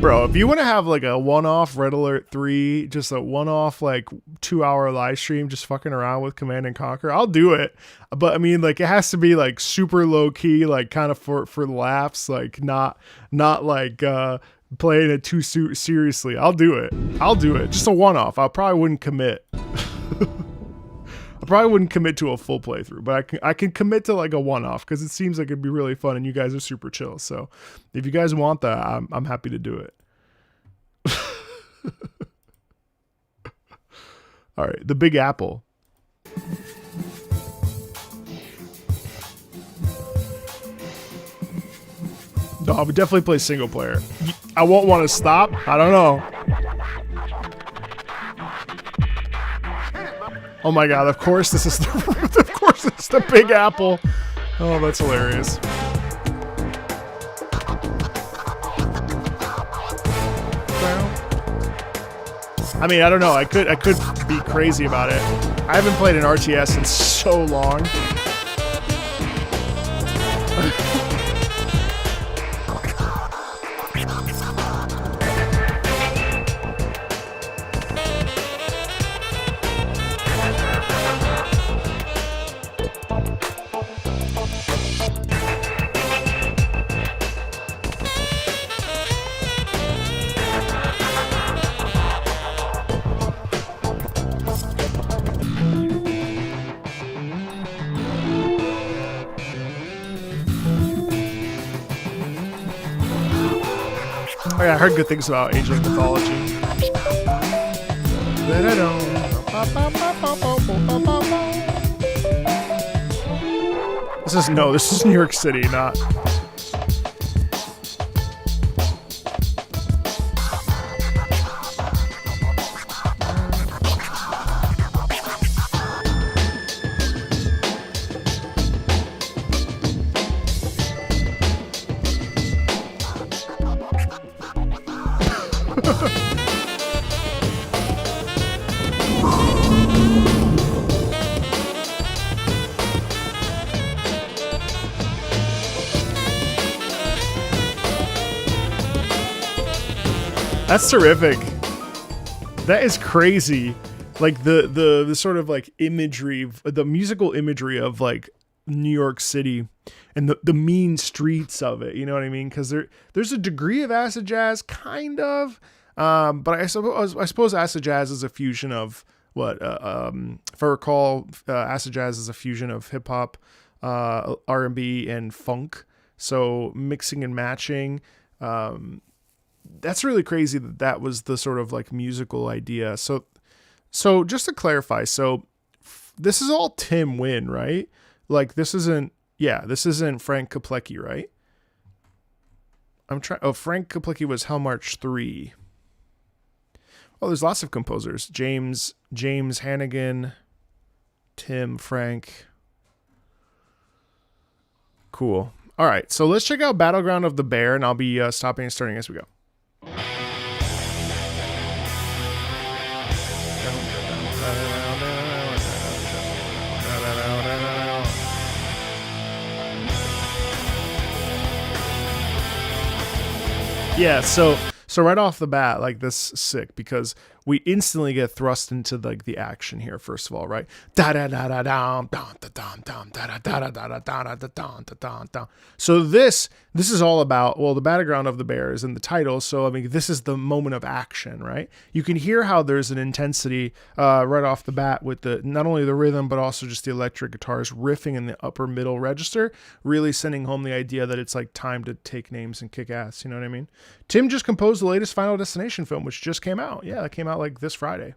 A: Bro, if you want to have like a one-off Red Alert 3, just a one-off like 2-hour live stream just fucking around with Command and Conquer, I'll do it. But I mean, like, it has to be like super low-key, like kind of for laughs, like not like playing it too seriously. I'll do it. Just a one-off. I probably wouldn't commit. I probably wouldn't commit to a full playthrough, but I can commit to like a one-off because it seems like it'd be really fun and you guys are super chill. So if you guys want that, I'm happy to do it. All right, the Big Apple. No, I would definitely play single player. I won't want to stop. I don't know. Oh my god, of course this is the Big Apple. Oh, that's hilarious. I mean, I don't know. I could be crazy about it. I haven't played an RTS in so long. Oh yeah, I heard good things about Asian mythology. This is New York City, not. That's terrific. That is crazy. Like the sort of like imagery, the musical imagery of like New York City and the mean streets of it. You know what I mean? Because there's a degree of acid jazz, kind of. But I suppose acid jazz is a fusion of what? If I recall, acid jazz is a fusion of hip hop, R&B, and funk. So mixing and matching. That's really crazy that was the sort of like musical idea. So just to clarify, so this is all Tim Wynn, right? Like this isn't Frank Kaplecki, right? Frank Kaplecki was Hell March 3. Oh, there's lots of composers. James Hannigan, Tim, Frank. Cool. All right, so let's check out Battleground of the Bear, and I'll be stopping and starting as we go. Yeah, so right off the bat, like this is sick because we instantly get thrust into like the action here. First of all, right? So this is all about, well, the battleground of the bear is in the title. So I mean, this is the moment of action, right? You can hear how there's an intensity right off the bat with the not only the rhythm but also just the electric guitars riffing in the upper middle register, really sending home the idea that it's like time to take names and kick ass. You know what I mean? Tim just composed the latest Final Destination film, which just came out. Yeah, it came out like this Friday.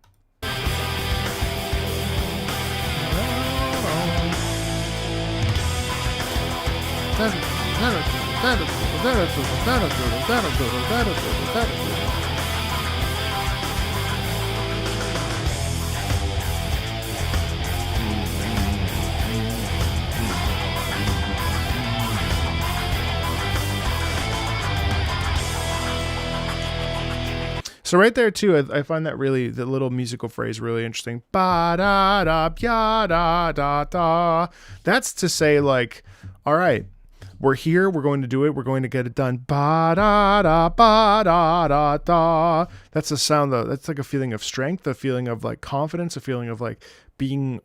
A: So right there too, I find that really, the little musical phrase really interesting. Ba da da ya da da da. That's to say like, all right, we're here, we're going to do it, we're going to get it done. Ba da da ba da da da. That's a sound that's like a feeling of strength, a feeling of like confidence, a feeling of like being,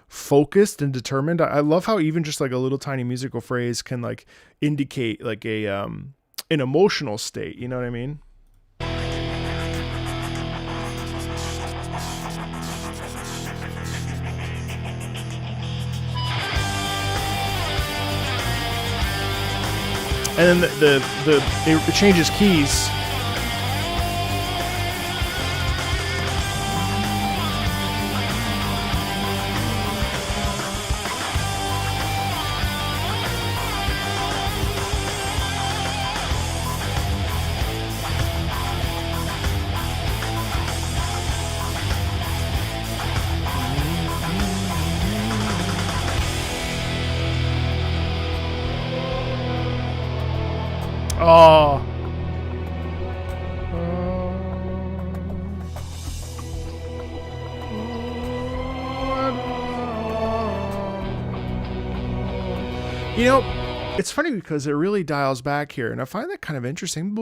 A: focused and determined. I love how even just like a little tiny musical phrase can like indicate like an emotional state. You know what I mean? And then it changes keys. Oh. You know, it's funny because it really dials back here, and I find that kind of interesting.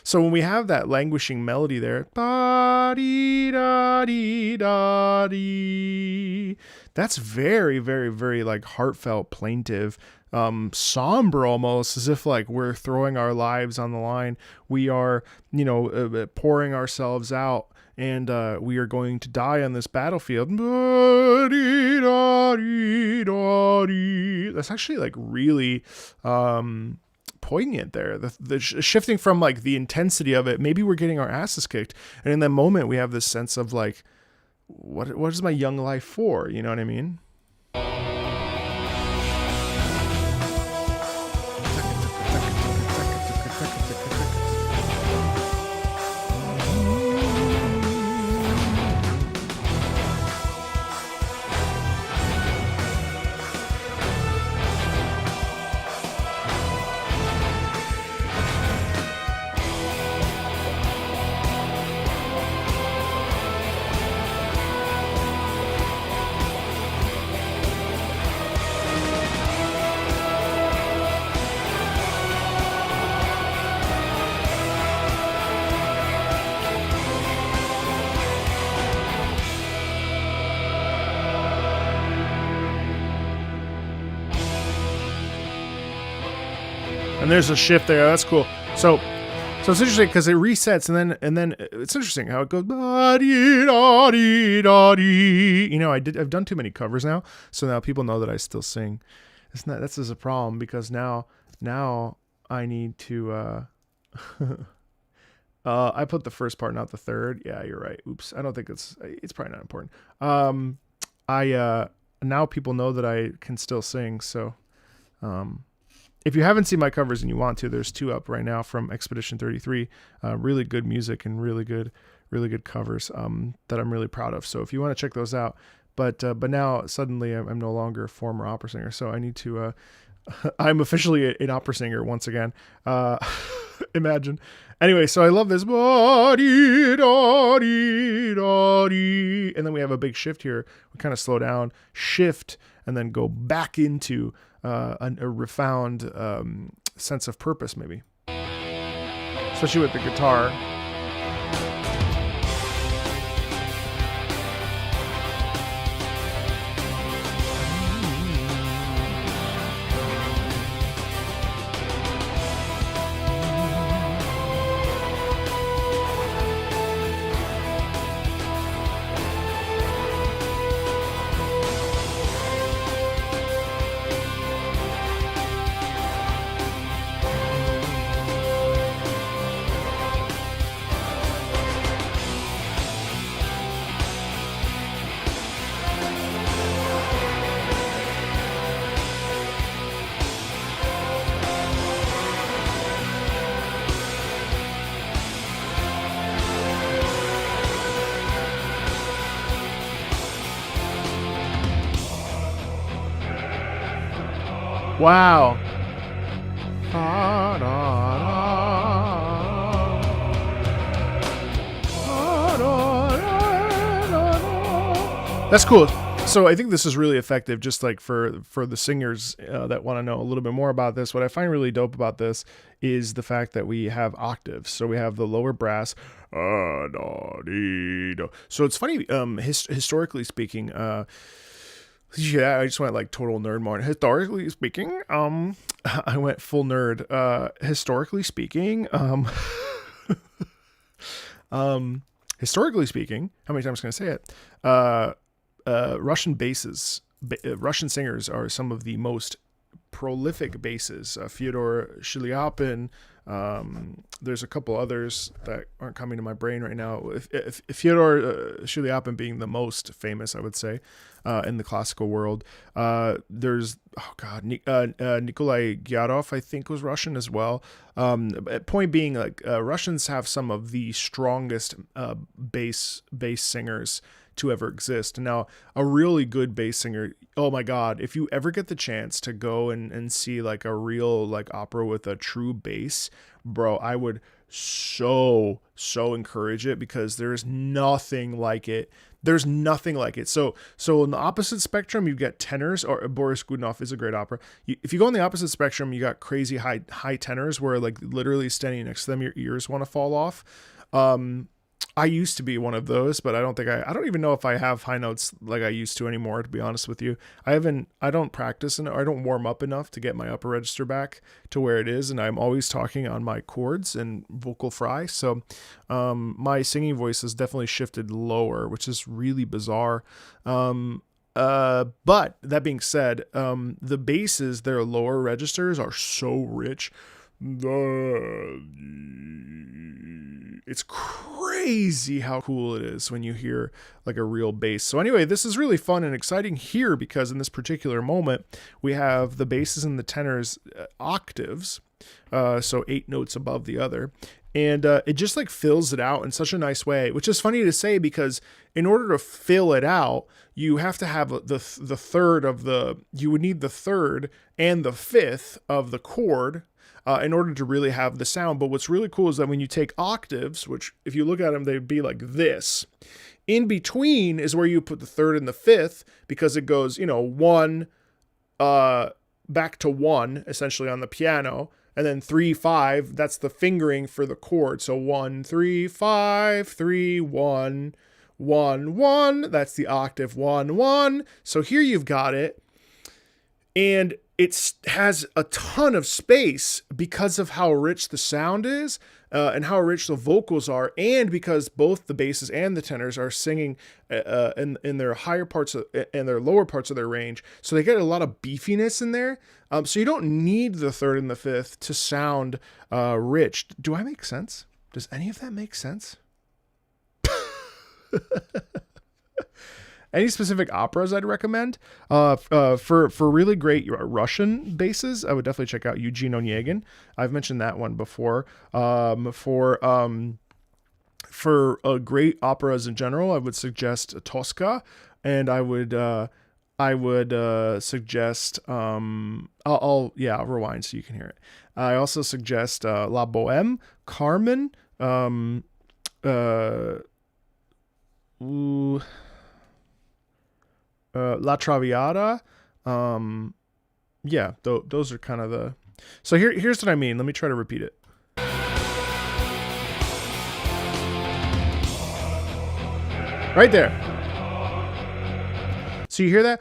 A: So when we have that languishing melody there, da-dee-da-dee-da-dee, that's very, very, very like heartfelt, plaintive, somber, almost as if like we're throwing our lives on the line. We are, pouring ourselves out, and we are going to die on this battlefield. That's actually like really poignant there. The shifting from like the intensity of it, maybe we're getting our asses kicked, and in that moment we have this sense of like, what is my young life for? You know what I mean? And there's a shift there. That's cool. So it's interesting because it resets, and then it's interesting how it goes. I've done too many covers now, so now people know that I still sing. That's a problem, because now I need to. I put the first part, not the third. Yeah, you're right. Oops. I don't think it's probably not important. Now people know that I can still sing. So, if you haven't seen my covers and you want to, there's 2 up right now from Expedition 33. Really good music and really good covers that I'm really proud of. So if you want to check those out, but now suddenly I'm no longer a former opera singer, so I need to. I'm officially an opera singer once again. Imagine. Anyway, so I love this. And then we have a big shift here. We kind of slow down, shift, and then go back into a refound sense of purpose, maybe. Especially with the guitar. Wow. That's cool. So I think this is really effective, just like for the singers that want to know a little bit more about this. What I find really dope about this is the fact that we have octaves. So we have the lower brass. So it's funny, historically speaking, yeah, I just went like total nerd mode. Historically speaking, I went full nerd. Historically speaking, historically speaking, how many times can I say it? Russian basses, Russian singers are some of the most prolific basses. Fyodor Shiliapin. There's a couple others that aren't coming to my brain right now. If Fyodor Shiliapin being the most famous, I would say, in the classical world. There's Nikolai Gyarov, I think, was Russian as well. Point being, like, Russians have some of the strongest bass singers to ever exist. Now, a really good bass singer, oh my god, if you ever get the chance to go and see like a real like opera with a true bass, bro, I would so encourage it, because there's nothing like it. There's nothing like it. So on the opposite spectrum, you get tenors, or Boris Godunov is a great opera. If you go on the opposite spectrum, you got crazy high tenors where like literally standing next to them, your ears want to fall off. I used to be one of those, but I don't even know if I have high notes like I used to anymore, to be honest with you. I don't practice and I don't warm up enough to get my upper register back to where it is. And I'm always talking on my chords and vocal fry. So, my singing voice has definitely shifted lower, which is really bizarre. But that being said, the basses, their lower registers are so rich. It's crazy how cool it is when you hear like a real bass. So anyway, this is really fun and exciting here, because in this particular moment, we have the basses and the tenors octaves, so 8 notes above the other. And it just like fills it out in such a nice way, which is funny to say, because in order to fill it out, you have to have the third of you would need the third and the fifth of the chord in order to really have the sound. But what's really cool is that when you take octaves, which if you look at them, they'd be like this. In between is where you put the third and the fifth, because it goes, 1 back to 1 essentially on the piano, and then 3, 5. That's the fingering for the chord. So 1, 3, 5, 3, 1, 1, 1. That's the octave 1, 1. So here you've got it. And it has a ton of space because of how rich the sound is and how rich the vocals are, and because both the basses and the tenors are singing in their higher parts and their lower parts of their range. So they get a lot of beefiness in there. So you don't need the third and the fifth to sound rich. Do I make sense? Does any of that make sense? Any specific operas I'd recommend? For really great Russian basses, I would definitely check out Eugene Onegin. I've mentioned that one before. For great operas in general, I would suggest Tosca, and I would suggest I'll rewind so you can hear it. I also suggest La Bohème, Carmen, La Traviata. Those are kind of the... So here's what I mean. Let me try to repeat it. Right there. So you hear that?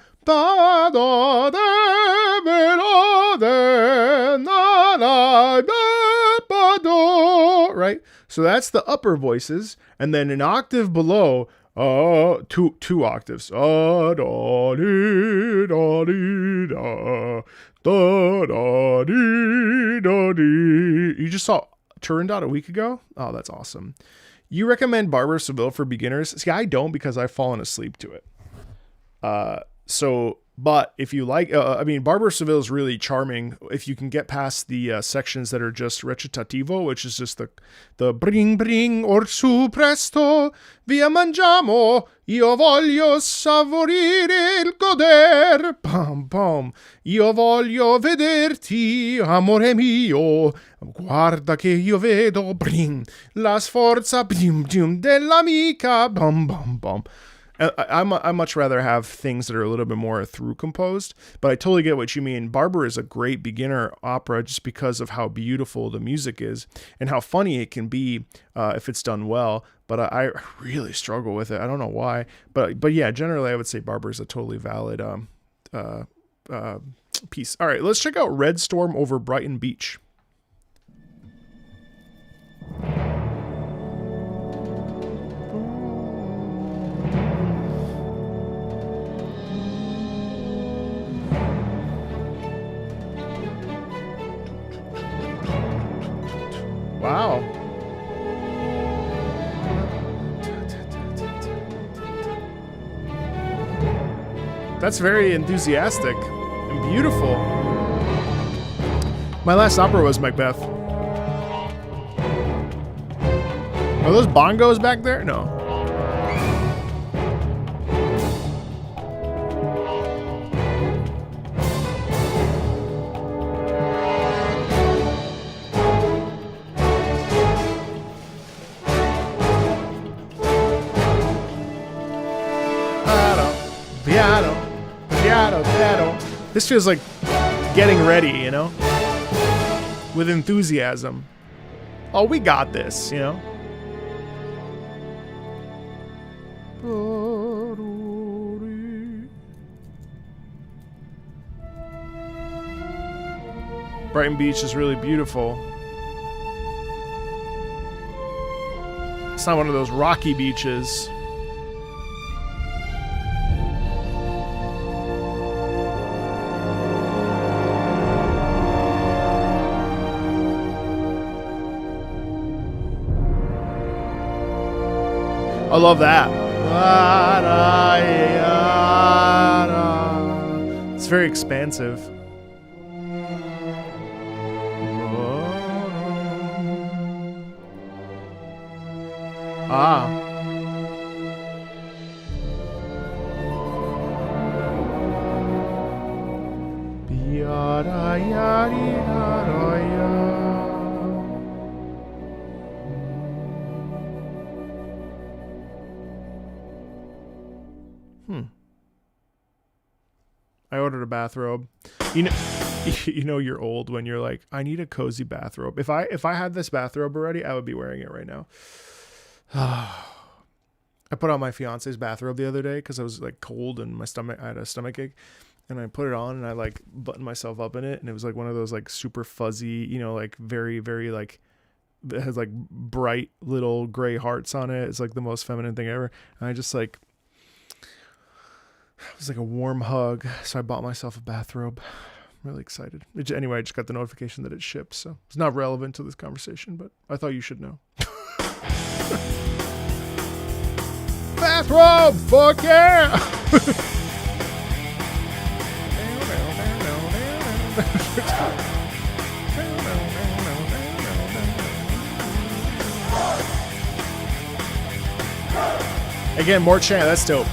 A: Right? So that's the upper voices. And then an octave below... two octaves. You just saw Turandot a week ago? Oh, that's awesome. You recommend Barber of Seville for beginners? See, I don't, because I've fallen asleep to it. But if you like, Barber of Seville is really charming if you can get past the sections that are just recitativo, which is just the bring orsu presto, via mangiamo, io voglio savorire il goder, pam pam, io voglio vederti, amore mio, guarda che io vedo, bring, la sforza, dell'amica, bam bam bam. I much rather have things that are a little bit more through composed, but I totally get what you mean. Barber is a great beginner opera just because of how beautiful the music is and how funny it can be if it's done well. But I really struggle with it. I don't know why, but yeah, generally I would say Barber is a totally valid piece. All right, let's check out Red Storm over Brighton Beach. Wow. That's very enthusiastic and beautiful. My last opera was Macbeth. Are those bongos back there? No. This feels like getting ready, you know? With enthusiasm. Oh, we got this, you know? Brighton Beach is really beautiful. It's not one of those rocky beaches. I love that. It's very expansive. Ah. I ordered a bathrobe. You know you're old when you're like, I need a cozy bathrobe. If I had this bathrobe already, I would be wearing it right now. I put on my fiance's bathrobe the other day because I was like cold and I had a stomach ache, and I put it on and I like buttoned myself up in it, and it was like one of those like super fuzzy, you know, like very, very like, it has like bright little gray hearts on it. It's like the most feminine thing ever. And I just like, it was like a warm hug. So I bought myself a bathrobe. I'm really excited. Anyway, I just got the notification that it shipped, so it's not relevant to this conversation, but I thought you should know. Bathrobe! Fuck yeah! Again, more chant. That's dope.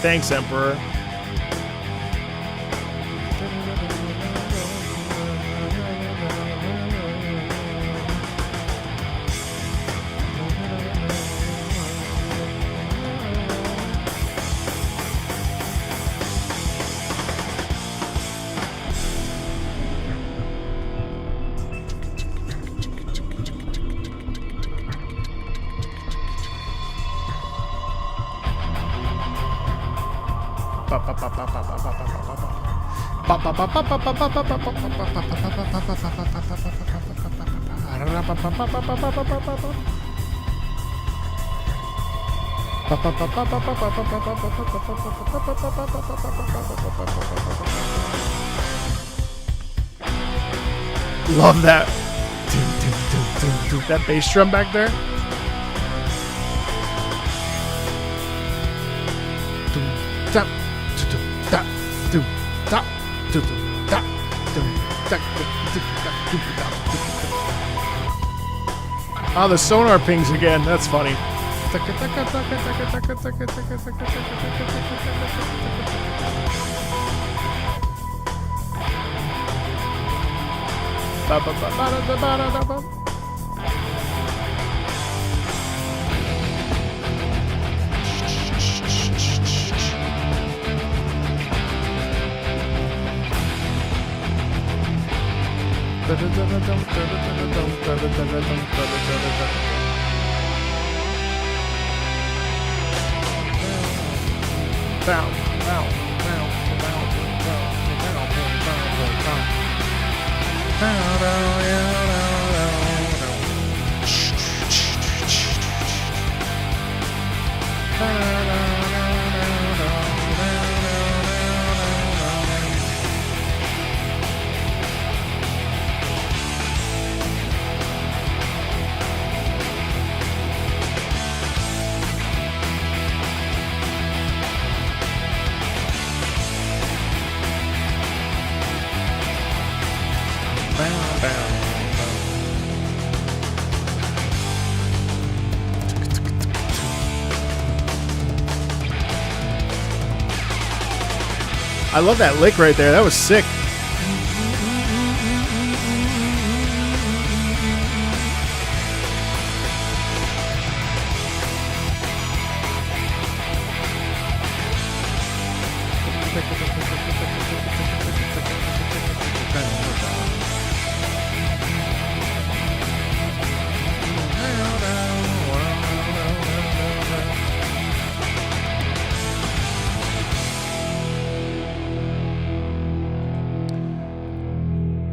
A: Thanks, Emperor. Love that. That bass drum back there. Oh, the sonar pings again. That's funny. Found. I love that lick right there. That was sick.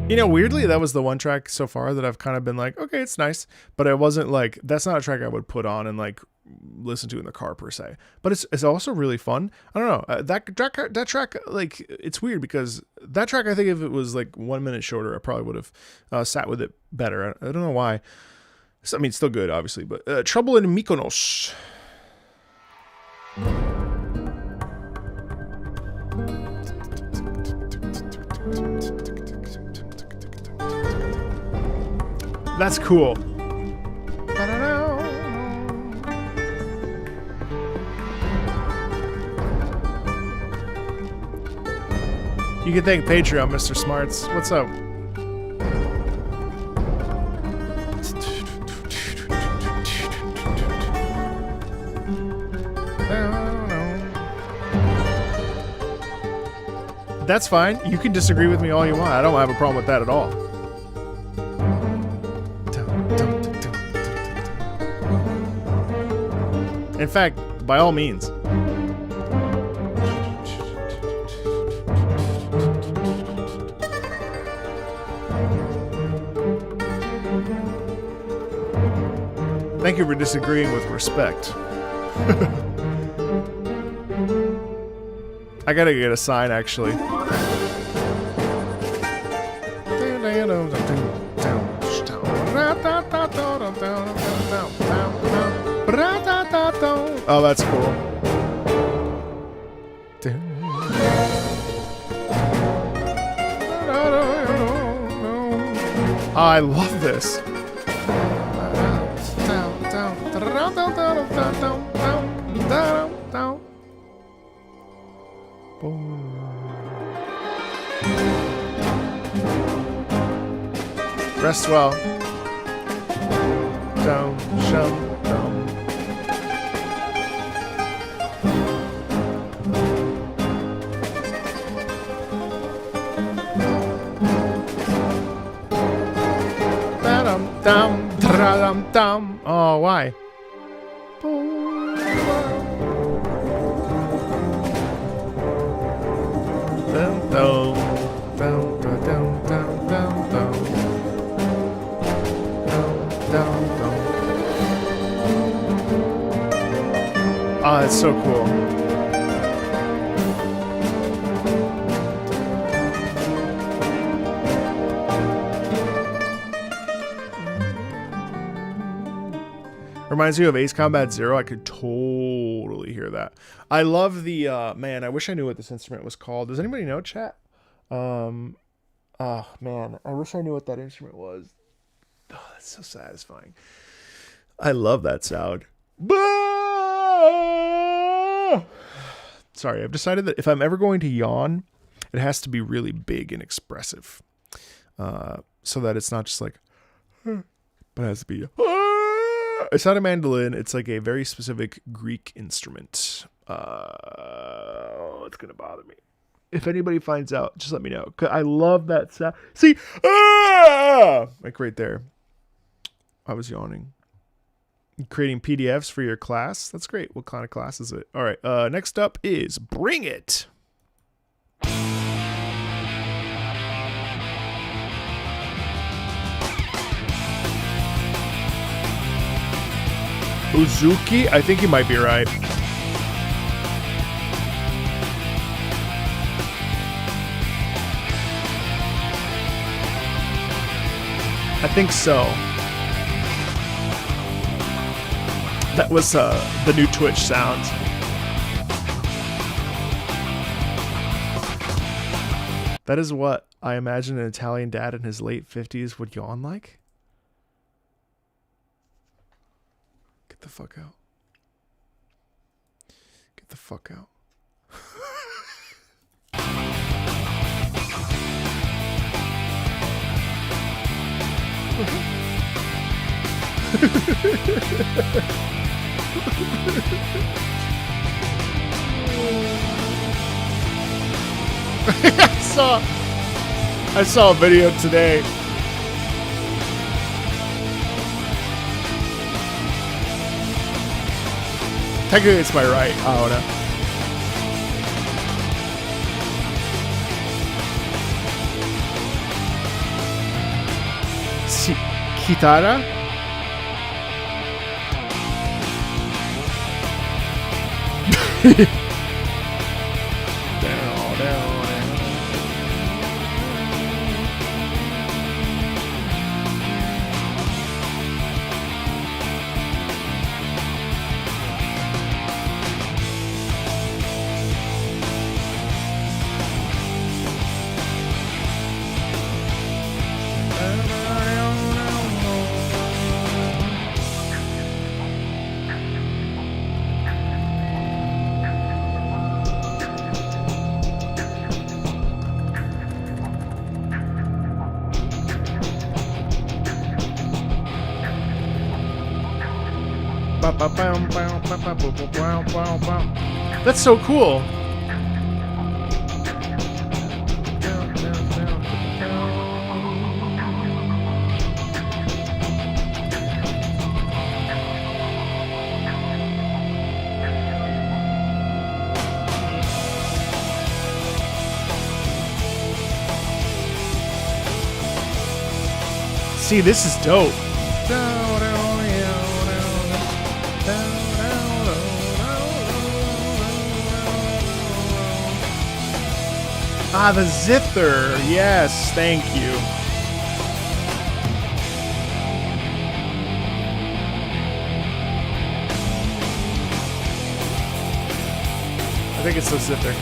A: You know, weirdly, that was the one track so far that I've kind of been like, okay, it's nice, but I wasn't like, that's not a track I would put on and like listen to in the car per se. But it's also really fun. I don't know, that track, like, it's weird because that track, I think if it was like 1 minute shorter, I probably would have sat with it better. I don't know why. I mean, still good, obviously, but Trouble in Mykonos. That's cool. You can thank Patreon, Mr. Smarts. What's up? That's fine. You can disagree with me all you want. I don't have a problem with that at all. In fact, by all means. Thank you for disagreeing with respect. I gotta get a sign, actually. Oh, that's cool. Oh, I love this. Rest well. Down, show, down. Dum, dum, dum. Oh, why? Dum, dum, dum, dum, dum, dum, dum. Oh, that's so cool. Reminds me of Ace Combat Zero. I could totally hear that. I love the man, I wish I knew what this instrument was called. Does anybody know, chat? Oh man, I wish I knew what that instrument was. Oh, that's so satisfying. I love that sound. Sorry, I've decided that if I'm ever going to yawn, it has to be really big and expressive. So that it's not just like, but it has to be, it's not a mandolin. It's like a very specific Greek instrument. It's going to bother me. If anybody finds out, just let me know. 'Cause I love that sound. See, like right there. I was yawning. Creating PDFs for your class. That's great. What kind of class is it? All right. Next up is Bring It. Uzuki? I think you might be right. I think so. That was the new Twitch sound. That is what I imagine an Italian dad in his late 50s would yawn like. Get the fuck out. Get the fuck out. I saw a video today. Technically, it's my right. Oh no. Kitara? That's so cool. See, this is dope. Ah, the zither. Yes, thank you. I think it's the zither.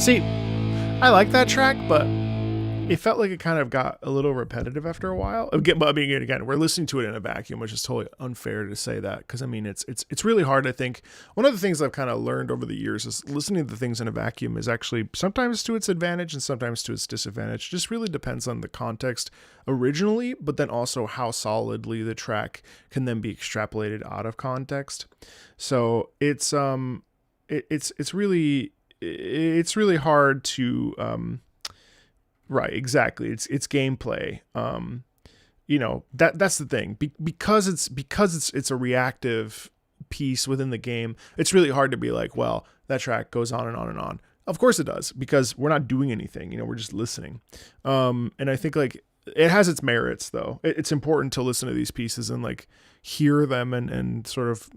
A: See, I like that track, but it felt like it kind of got a little repetitive after a while. Again, we're listening to it in a vacuum, which is totally unfair to say that, because I mean, it's really hard. I think one of the things I've kind of learned over the years is listening to things in a vacuum is actually sometimes to its advantage and sometimes to its disadvantage. It just really depends on the context originally, but then also how solidly the track can then be extrapolated out of context. So it's really hard to right, exactly. It's gameplay. That's the thing. Because it's a reactive piece within the game. It's really hard to be like, well, that track goes on and on and on. Of course it does, because we're not doing anything. We're just listening. And I think like it has its merits, though. It's important to listen to these pieces and like hear them and sort of,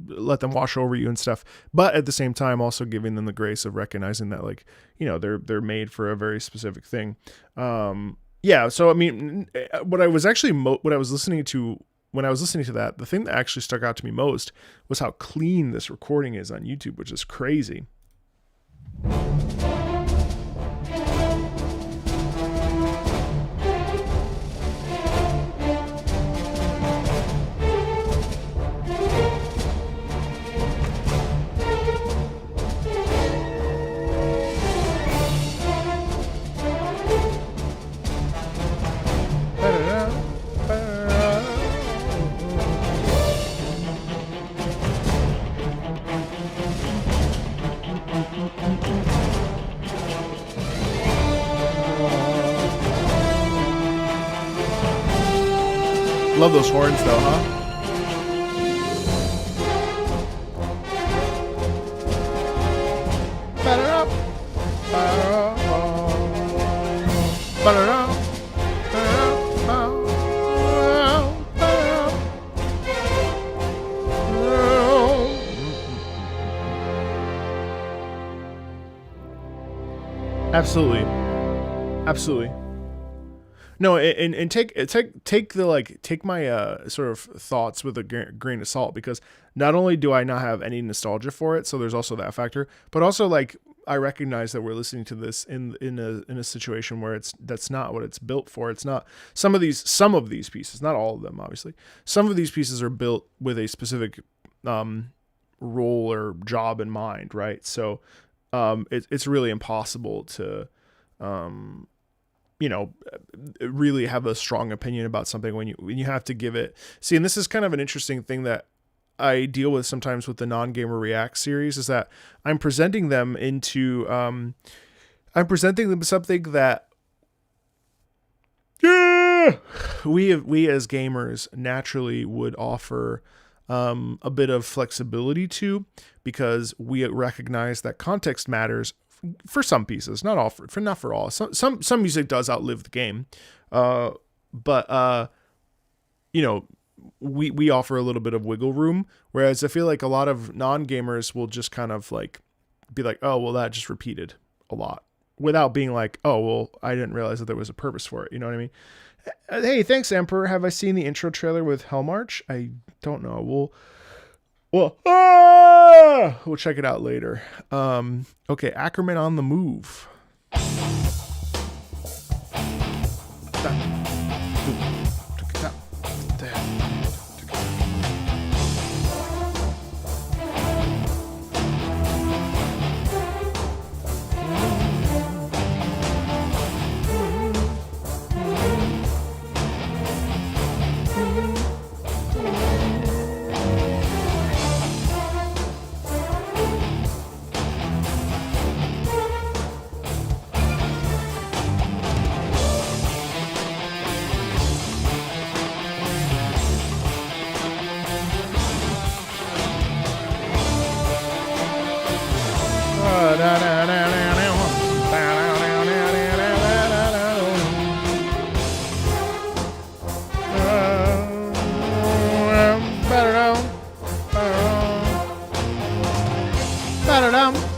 A: let them wash over you and stuff. But at the same time, also giving them the grace of recognizing that like, they're made for a very specific thing. Yeah. So, I mean, when I was listening to that, the thing that actually stuck out to me most was how clean this recording is on YouTube, which is crazy. Love those horns though, huh? Absolutely. No, and take my sort of thoughts with a grain of salt, because not only do I not have any nostalgia for it, so there's also that factor, but also like I recognize that we're listening to this in a situation where that's not what it's built for. It's not some of these pieces, not all of them, obviously. Some of these pieces are built with a specific role or job in mind, right? So it's really impossible to really have a strong opinion about something when you have to give it. See, and this is kind of an interesting thing that I deal with sometimes with the Non-Gamer React series, is that I'm presenting them something that we as gamers naturally would offer a bit of flexibility to, because we recognize that context matters for some pieces, not all, not for all. Some music does outlive the game, but we offer a little bit of wiggle room, whereas I feel like a lot of non-gamers will just kind of like be like, oh, well, that just repeated a lot, without being like, oh, well, I didn't realize that there was a purpose for it. You know what I mean? Hey, thanks, Emperor. Have I seen the intro trailer with Hellmarch? I don't know. We'll check it out later. Okay, Ackerman on the move.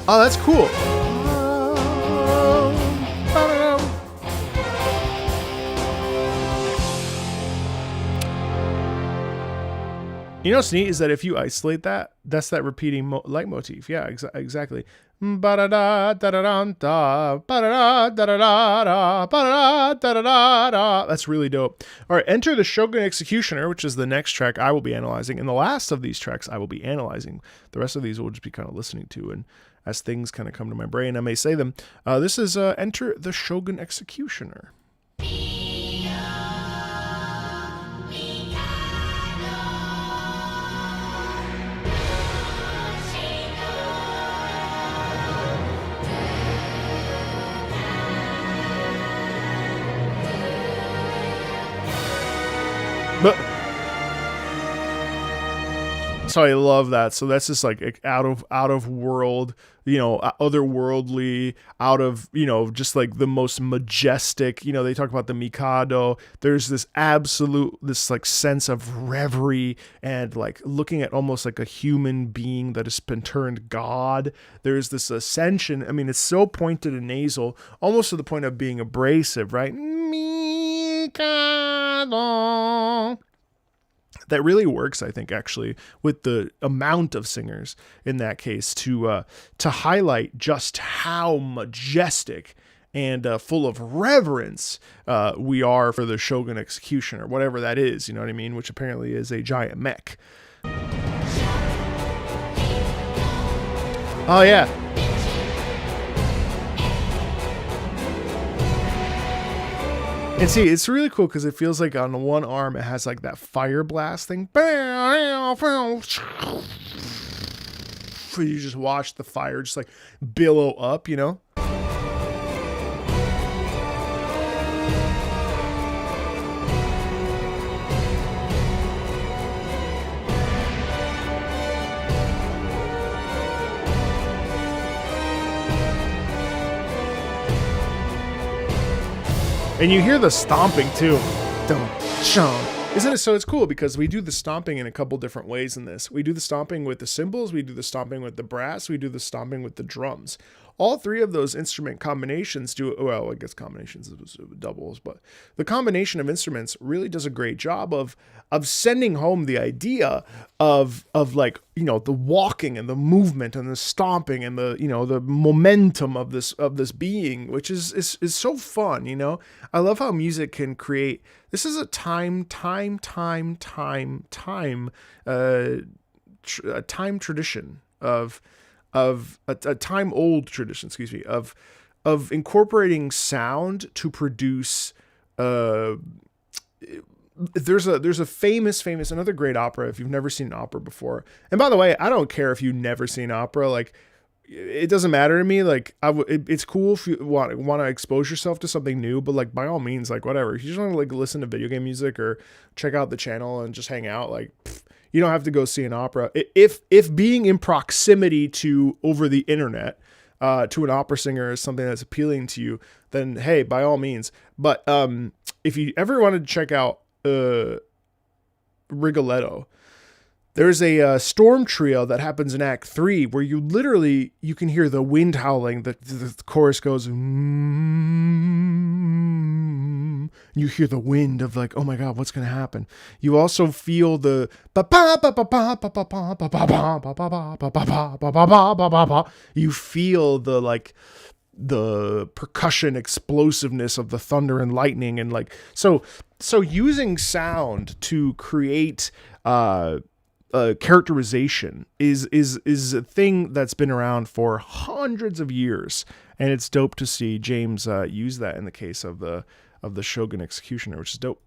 A: Oh, that's cool. You know what's neat is that if you isolate that, that's that repeating leitmotif. Yeah, exactly. That's really dope. All right, enter the Shogun Executioner, which is the next track I will be analyzing. And the last of these tracks I will be analyzing. The rest of these we'll just be kind of listening to. And as things kind of come to my brain, I may say them. This is Enter the Shogun Executioner. But so I love that. So that's just like out of world, otherworldly, out of, just like the most majestic, they talk about the Mikado. There's this like sense of reverie and like looking at almost like a human being that has been turned God. There's this ascension. I mean, it's so pointed and nasal, almost to the point of being abrasive, right? That really works, I think, actually, with the amount of singers in that case to highlight just how majestic and full of reverence we are for the Shogun Executioner, whatever that is, you know what I mean? Which apparently is a giant mech. Oh, yeah. And see, it's really cool because it feels like on the one arm it has like that fire blast thing. You just watch the fire just like billow up, And you hear the stomping too. Isn't it? So it's cool because we do the stomping in a couple different ways in this. We do the stomping with the cymbals, we do the stomping with the brass, we do the stomping with the drums. All three of those instrument combinations I guess combinations is doubles, but the combination of instruments really does a great job of sending home the idea of like, the walking and the movement and the stomping and the, the momentum of this being, which is so fun, I love how music can create. This is a time tradition of a time old tradition, of incorporating sound to produce. There's a famous another great opera. If you've never seen an opera before, and by the way, I don't care if you've never seen opera. Like, it doesn't matter to me. Like, it's cool if you want to expose yourself to something new, but like by all means, like whatever. If you just want to like listen to video game music or check out the channel and just hang out, like. You don't have to go see an opera. If being in proximity to over the internet to an opera singer is something that's appealing to you, then hey, by all means. But if you ever wanted to check out Rigoletto, there's a storm trio that happens in Act 3 where you can hear the wind howling. The chorus goes. You hear the wind of like, oh my God, what's going to happen? You also feel the you feel the like the percussion explosiveness of the thunder and lightning and like so using sound to create characterization is a thing that's been around for hundreds of years, and it's dope to see James use that in the case of the Shogun Executioner, which is dope.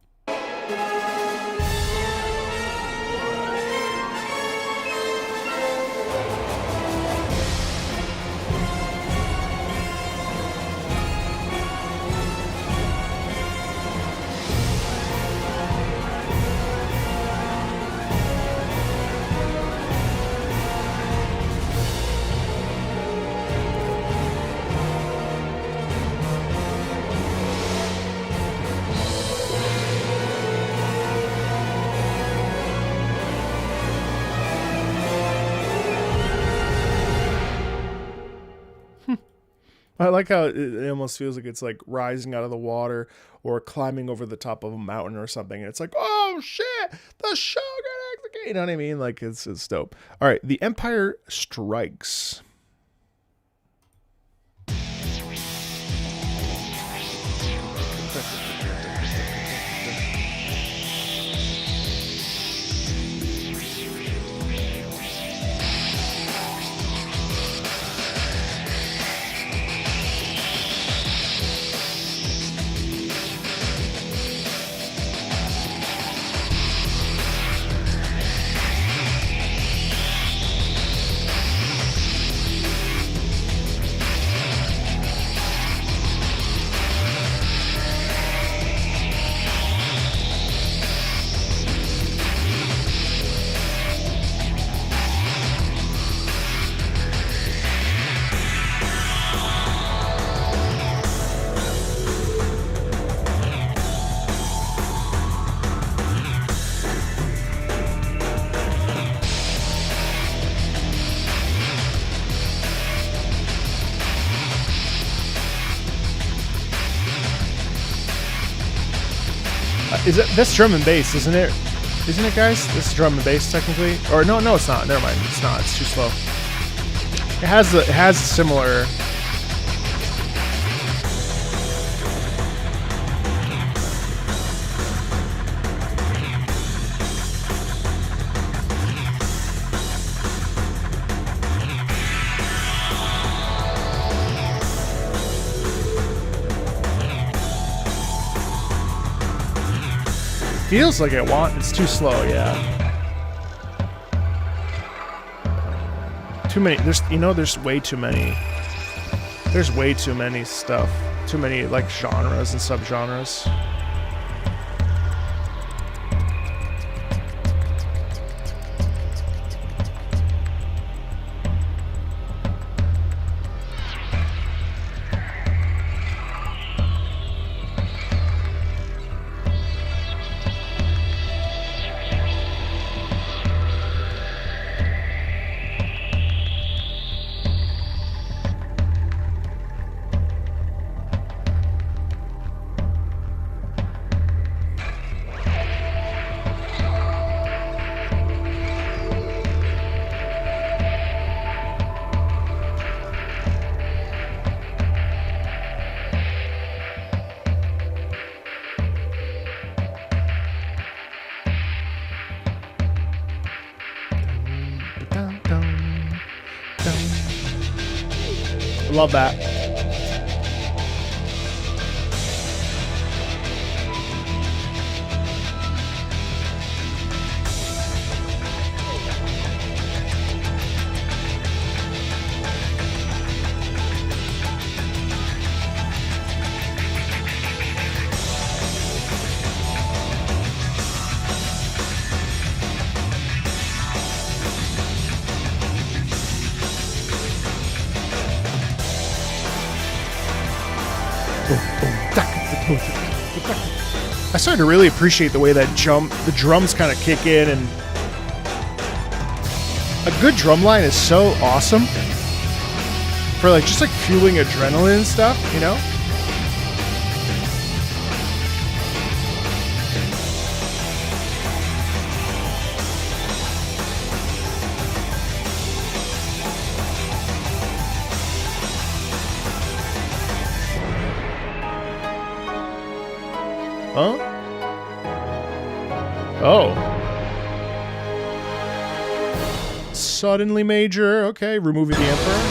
A: I like how it almost feels like it's like rising out of the water or climbing over the top of a mountain or something. And it's like, oh shit, the Shogun Mexican. You know what I mean? Like it's dope. All right, The Empire Strikes. That's drum and bass, isn't it? Isn't it, guys? This is drum and bass technically, or no, it's not. Never mind, it's not. It's too slow. It has similar. Feels like it's too slow, yeah. Too many, there's way too many. There's way too many stuff. Too many, like, genres and subgenres. Love that. I started to really appreciate the way that the drums kind of kick in, and a good drum line is so awesome for like just like fueling adrenaline and stuff, you know? Huh? Oh. Suddenly major. Okay, removing the Emperor.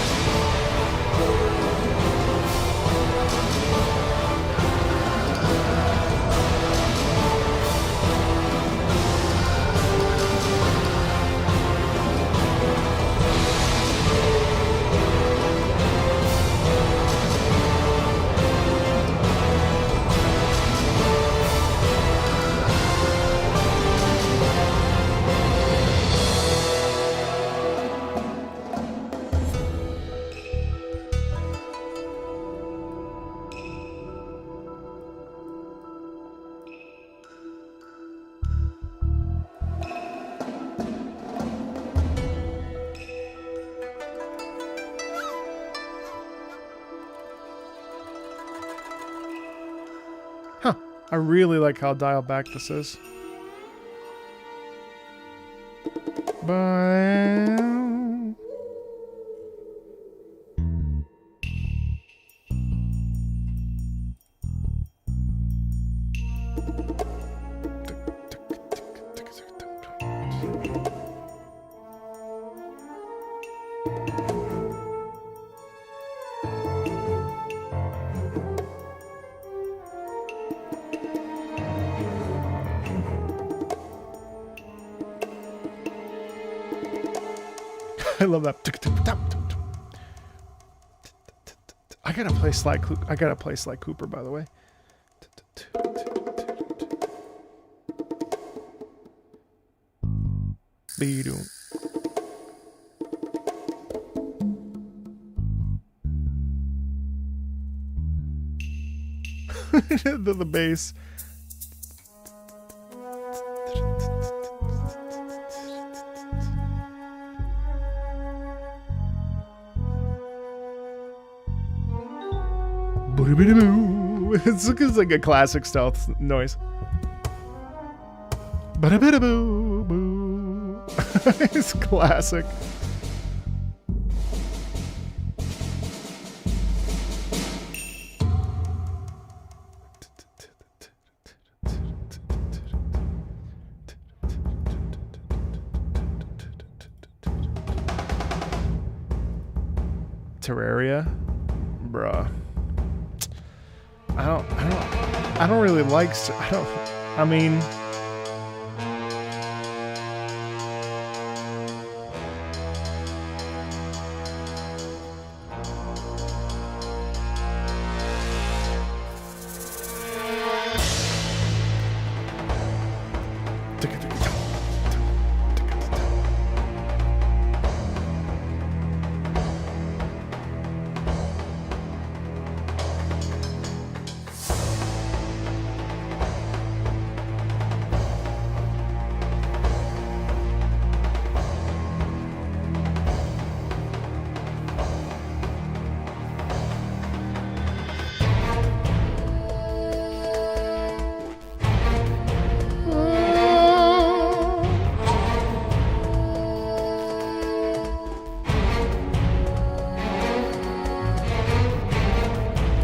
A: I really like how dialed back this is. Bye. I love that. I gotta play Sly Cooper, by the way. Be-doom. the bass. It's like a classic stealth noise. It's classic. Terraria, bruh. I don't really like. I mean.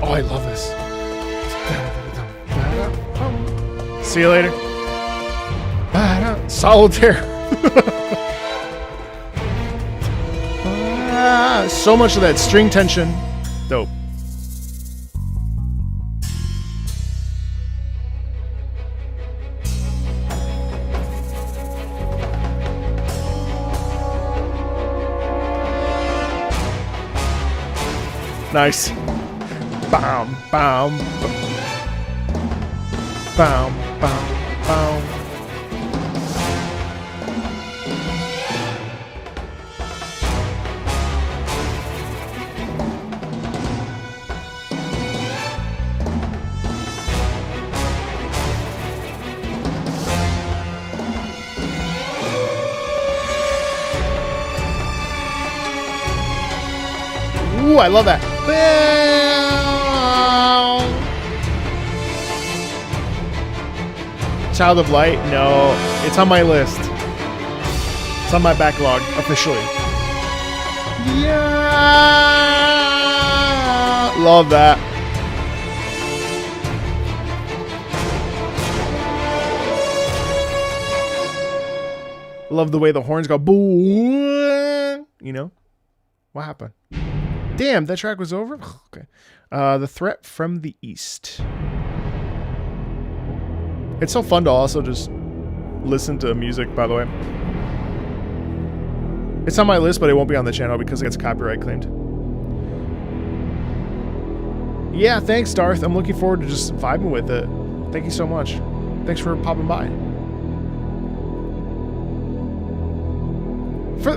A: Oh, I love this. See you later. Solitaire. So much of that string tension. Dope. Nice. Bam, bam, bam, bam, bam. Ooh, I love that. Child of Light? No, it's on my list. It's on my backlog, officially. Yeah! Love that. Love the way the horns go boom. You know? What happened? Damn, that track was over? Okay. The Threat from the East. It's so fun to also just listen to music, by the way. It's on my list, but it won't be on the channel because it gets copyright claimed. Yeah, thanks, Darth. I'm looking forward to just vibing with it. Thank you so much. Thanks for popping by.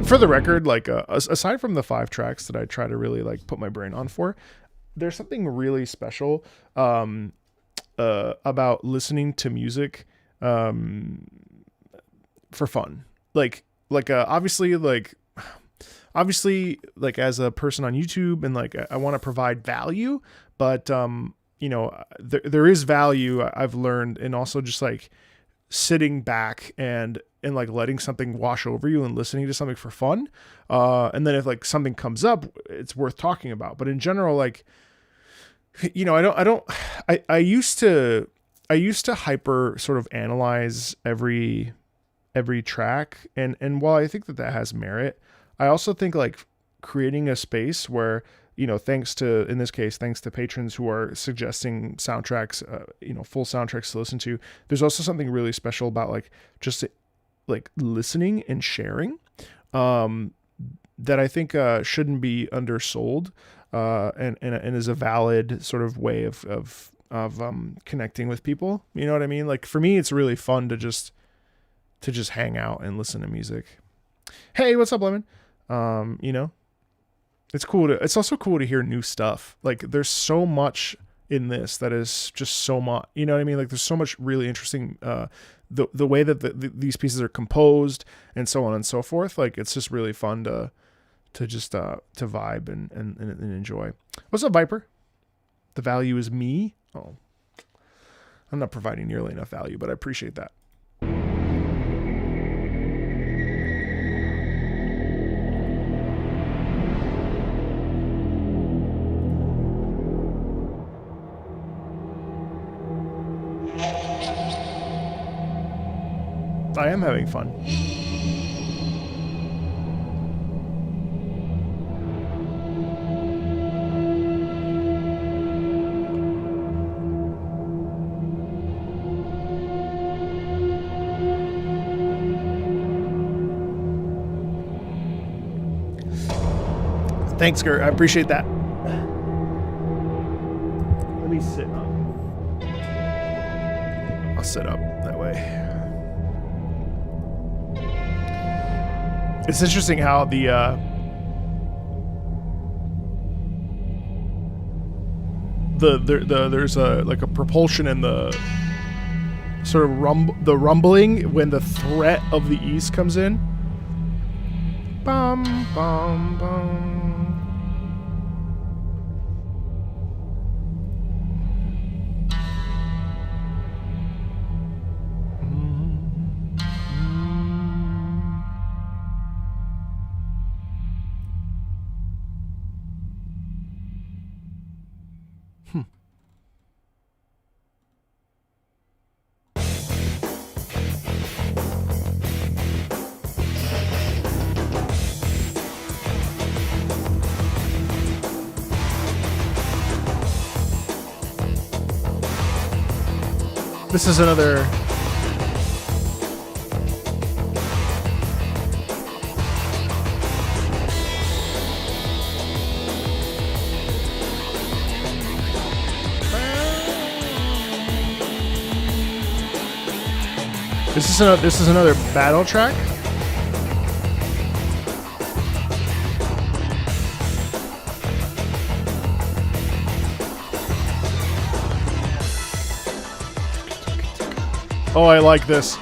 A: For the record, like aside from the 5 tracks that I try to really like put my brain on for, there's something really special about listening to music for fun. Obviously as a person on YouTube and like I want to provide value, but you know, there is value I've learned, and also just like sitting back and like letting something wash over you and listening to something for fun. And then if like something comes up, it's worth talking about. But in general, like, you know, I used to hyper sort of analyze every track. And while I think that has merit, I also think like creating a space where, you know, thanks to patrons who are suggesting soundtracks, full soundtracks to listen to, there's also something really special about like just like listening and sharing, that I think shouldn't be undersold, and is a valid sort of way of connecting with people. You know what I mean? Like for me, it's really fun to just hang out and listen to music. Hey, what's up, Lemon? You know, it's also cool to hear new stuff. Like there's so much in this that is just so much, you know what I mean? Like there's so much really interesting, the way that these pieces are composed and so on and so forth. Like it's just really fun to just to vibe and enjoy. What's up, Viper? The value is me. Oh, I'm not providing nearly enough value, but I appreciate that. I am having fun. Thanks, Gert. I appreciate that. Let me sit up. I'll sit up that way. It's interesting how there's a propulsion in the sort of rumbling when the threat of the East comes in. Bum bum bum. This is another this is another battle track. Oh, I like this.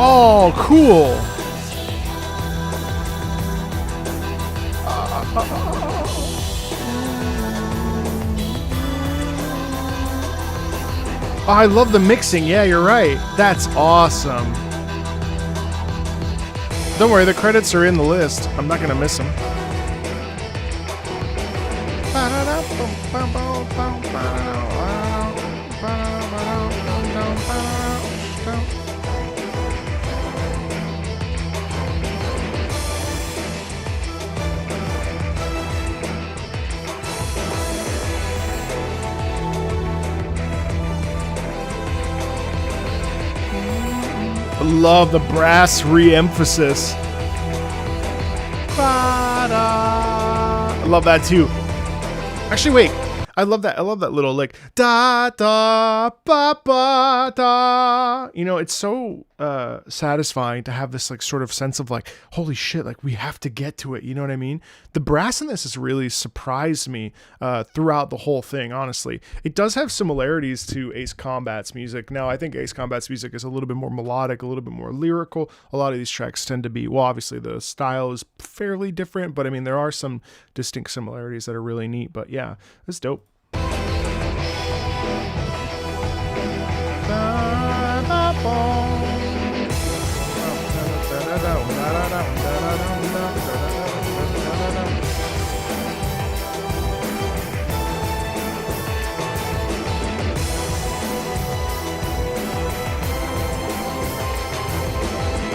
A: Oh, cool. Oh, I love the mixing. Yeah, you're right. That's awesome. Don't worry, the credits are in the list. I'm not gonna miss them. I love the brass re-emphasis. I love that too. Actually, wait. I love that. I love that little like da da ba ba da. You know, it's so satisfying to have this like sort of sense of like, holy shit, like we have to get to it. You know what I mean? The brass in this has really surprised me throughout the whole thing. Honestly, it does have similarities to Ace Combat's music. Now, I think Ace Combat's music is a little bit more melodic, a little bit more lyrical. A lot of these tracks tend to be, well, obviously the style is fairly different, but I mean there are some distinct similarities that are really neat. But yeah, it's dope.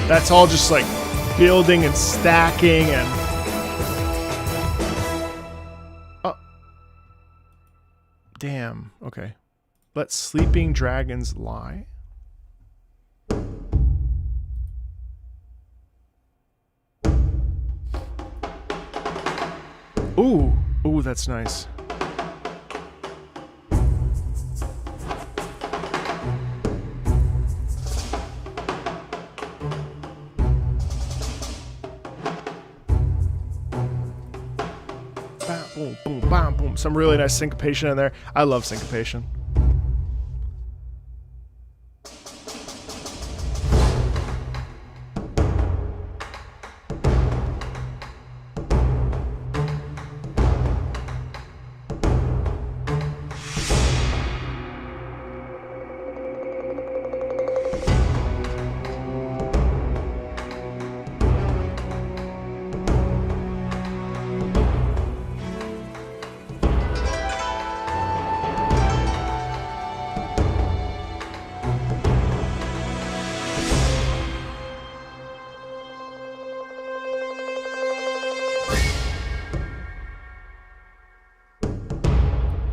A: That's all just like building and stacking and oh, damn. Okay, let sleeping dragons lie. Ooh, ooh, that's nice. Boom, boom, bam, boom. Some really nice syncopation in there. I love syncopation.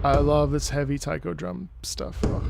A: I love this heavy taiko drum stuff. Ugh.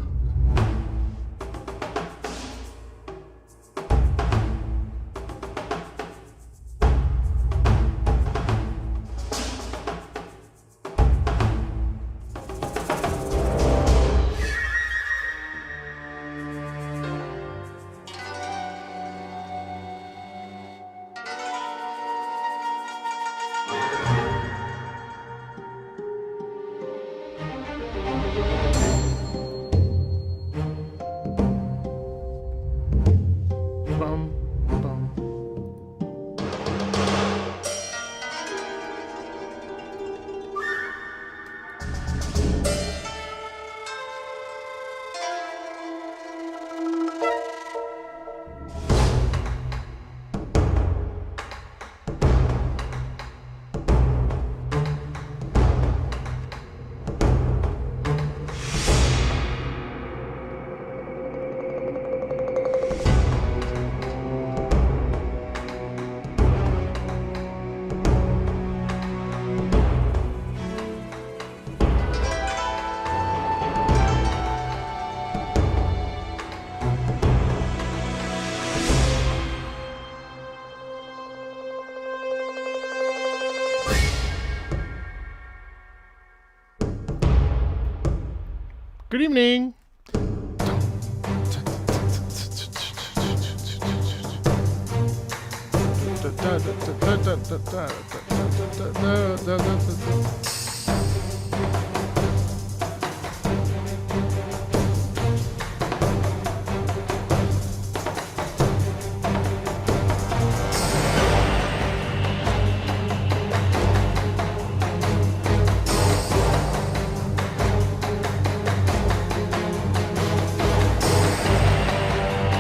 A: Good evening.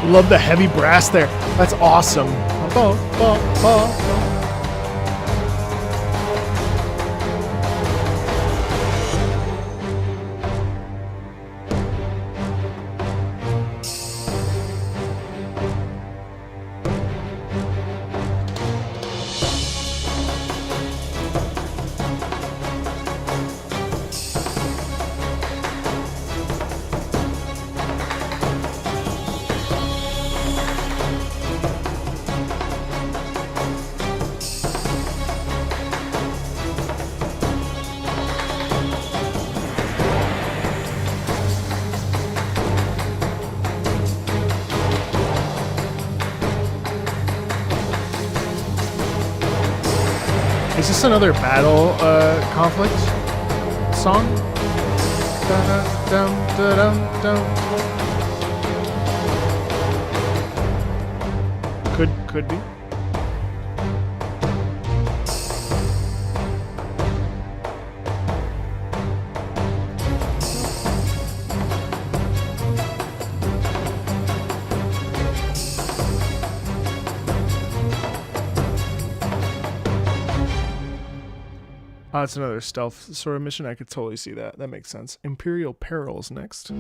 A: Love the heavy brass there. That's awesome. Is this another battle conflict song? Could be. Oh, it's another stealth sort of mission. I could totally see that. That makes sense. Imperial Perils next.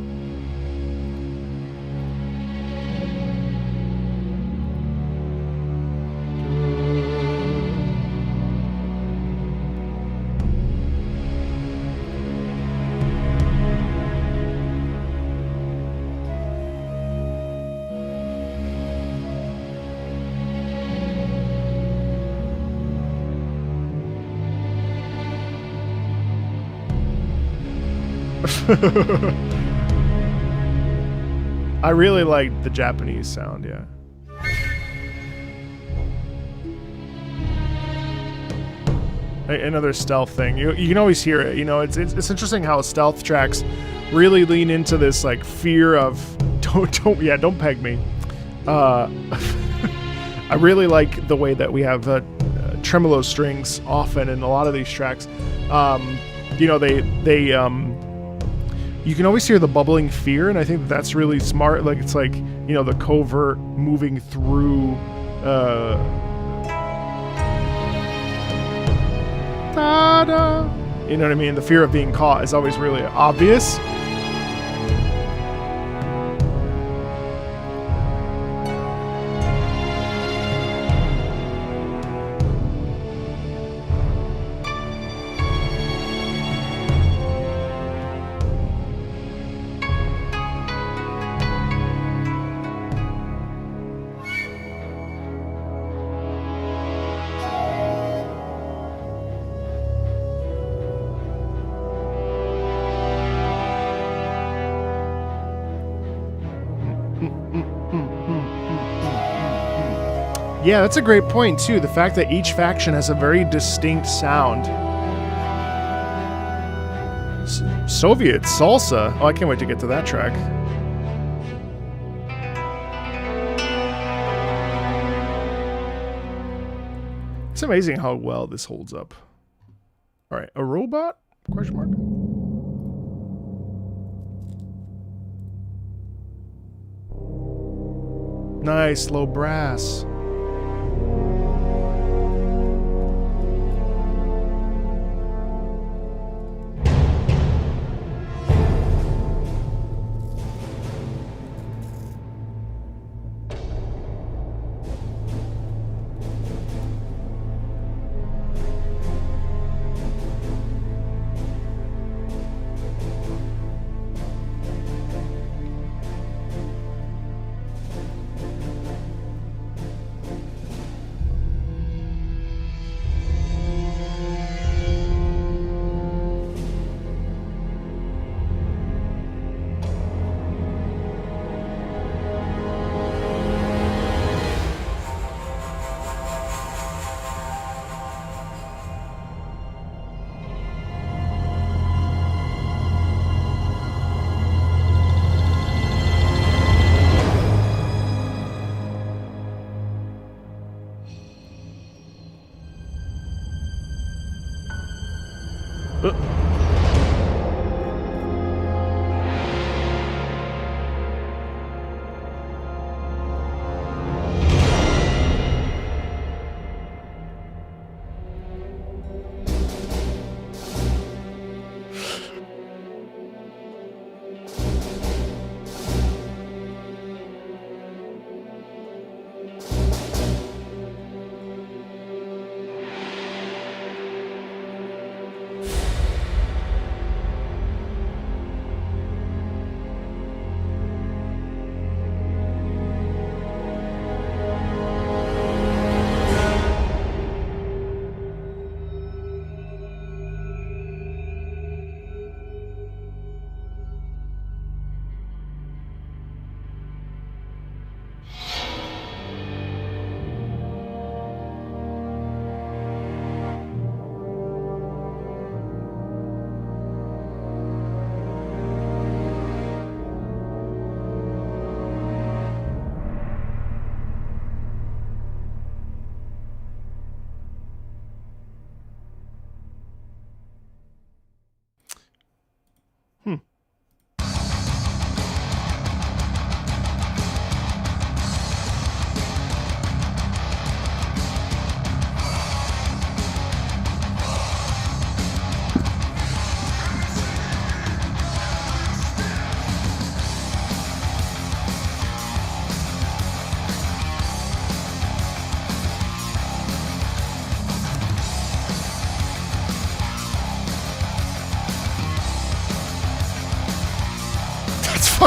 A: I really like the Japanese sound, yeah. Another stealth thing. You can always hear it. You know, it's interesting how stealth tracks really lean into this like fear of don't peg me. I really like the way that we have tremolo strings often in a lot of these tracks. You know, you can always hear the bubbling fear, and I think that's really smart. Like, it's like, you know, the covert moving through you know what I mean? The fear of being caught is always really obvious. Yeah, that's a great point, too. The fact that each faction has a very distinct sound. Soviet salsa. Oh, I can't wait to get to that track. It's amazing how well this holds up. All right, a robot? Question mark. Nice, low brass.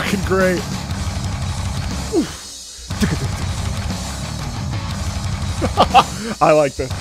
A: fucking great. I like this.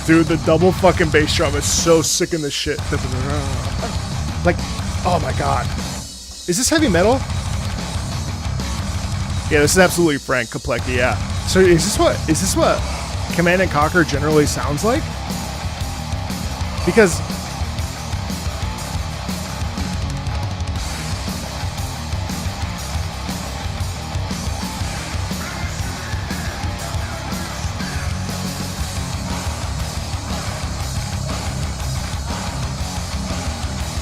A: Dude, the double fucking bass drum is so sick in this shit. Like, oh my god. Is this heavy metal? Yeah, this is absolutely Frank Koplecki, yeah. So is this what Command and Conquer generally sounds like? Because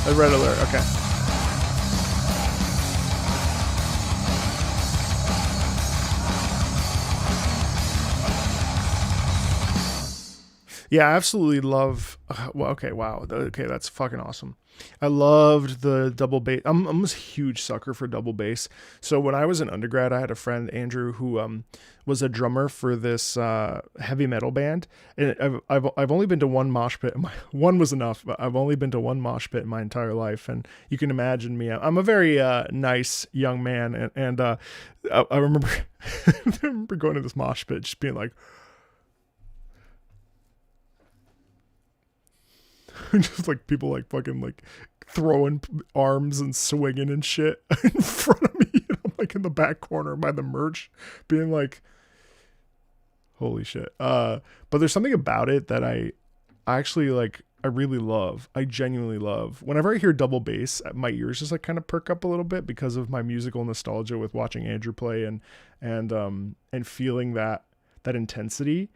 A: a red alert, okay. Yeah, I absolutely love. Well, okay, wow, okay, that's fucking awesome. I loved the double bass. I'm a huge sucker for double bass. So when I was in undergrad, I had a friend Andrew who was a drummer for this heavy metal band, and I've only been to one mosh pit. One was enough, but I've only been to one mosh pit in my entire life, and you can imagine me. I'm a very nice young man, and I remember I remember going to this mosh pit, just being like. Just like people like fucking like throwing arms and swinging and shit in front of me. And I'm like in the back corner by the merch being like, holy shit. But there's something about it that I actually like, I really love. I genuinely love. Whenever I hear double bass, my ears just like kind of perk up a little bit because of my musical nostalgia with watching Andrew play and feeling that intensity.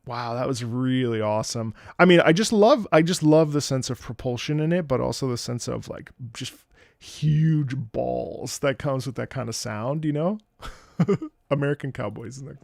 A: Wow, that was really awesome. I mean, I just love the sense of propulsion in it, but also the sense of like just huge balls that comes with that kind of sound, you know? American Cowboys in there.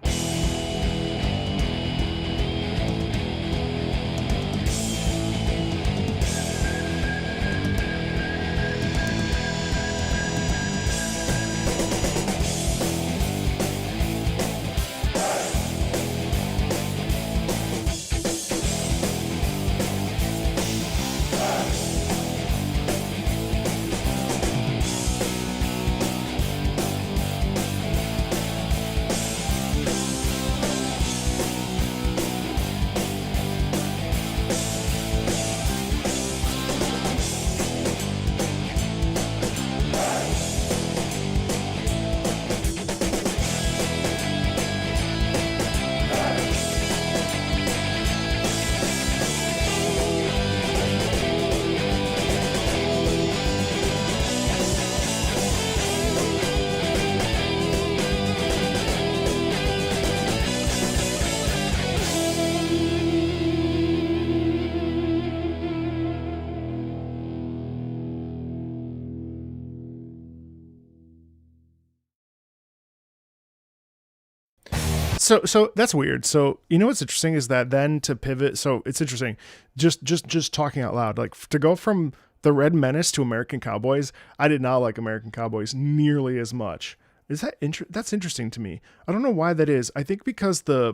A: So that's weird. So you know what's interesting is that then to pivot. So it's interesting, just talking out loud, like to go from the Red Menace to American Cowboys. I did not like American Cowboys nearly as much. Is that that's interesting to me. I don't know why that is. I think because there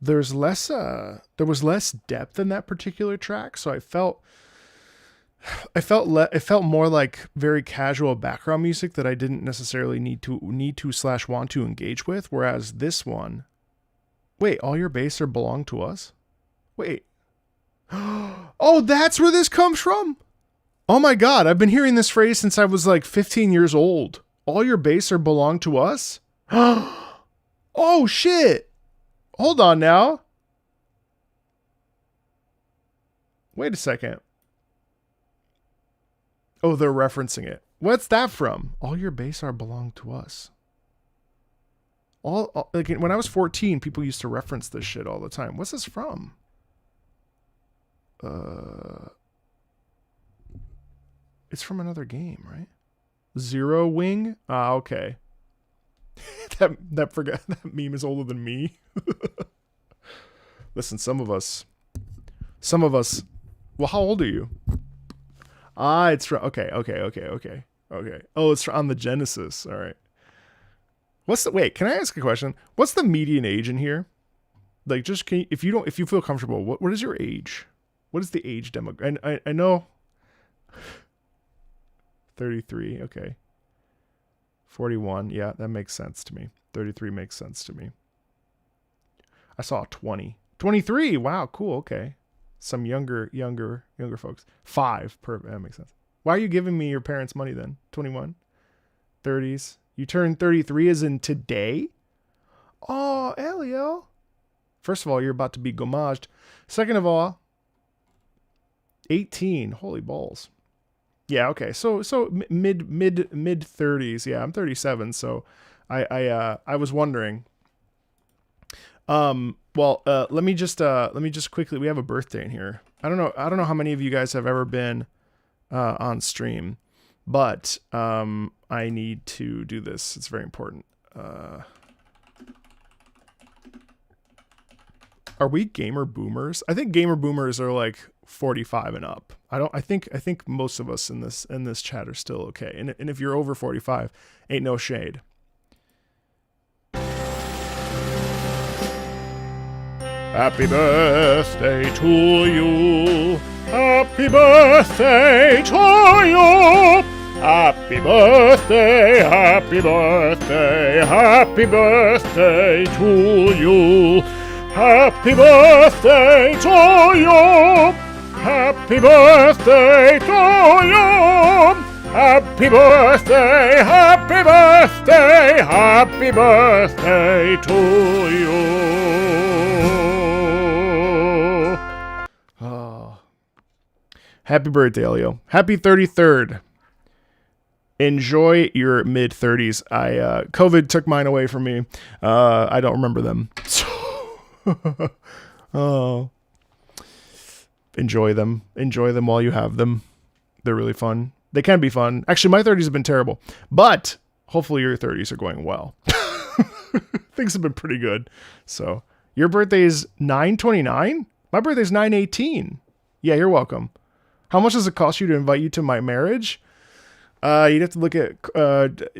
A: was less depth in that particular track. So I felt it felt more like very casual background music that I didn't necessarily need to / want to engage with. Whereas this one, wait, all your base are belong to us? Wait. Oh, that's where this comes from? Oh my God, I've been hearing this phrase since I was like 15 years old. All your base are belong to us? Oh shit. Hold on now. Wait a second. Oh, they're referencing it. What's that from? All your base are belong to us. All like when I was 14, people used to reference this shit all the time. What's this from? It's from another game, right? Zero Wing? Ah, okay. that meme is older than me. Listen, some of us. Well, how old are you? Ah, it's from okay. Oh, it's on the Genesis. All right. Wait, can I ask a question? What's the median age in here? Like, just if you feel comfortable, what is your age? What is the age demo? I know 33, okay. 41, yeah, that makes sense to me. 33 makes sense to me. I saw 20. 23, wow, cool, okay. Some younger folks. 5, that makes sense. Why are you giving me your parents' money then? 21? 30s? You turn 33 as in today? Oh, Elio. First of all, you're about to be gommaged. Second of all, 18. Holy balls. Yeah, okay. So mid 30s. Yeah, I'm 37, so I was wondering. Let me just quickly, we have a birthday in here. I don't know how many of you guys have ever been on stream, but I need to do this. It's very important. Are we gamer boomers? I think gamer boomers are like 45 and up. I think most of us in this chat are still okay. And if you're over 45, ain't no shade. Happy birthday to you. Happy birthday to you. Happy birthday, happy birthday, happy birthday to you. Happy birthday to you. Happy birthday to you. Happy birthday, happy birthday, happy birthday to you. Oh. Happy birthday, Elio. Happy 33rd. Enjoy your mid 30s. COVID took mine away from me. I don't remember them. So oh, enjoy them while you have them. They're really fun. They can be fun. Actually, my 30s have been terrible, but hopefully your 30s are going well. Things have been pretty good. So your birthday is 9/29. My birthday is 9/18. Yeah, you're welcome. How much does it cost you to invite you to my marriage? You'd have to look at,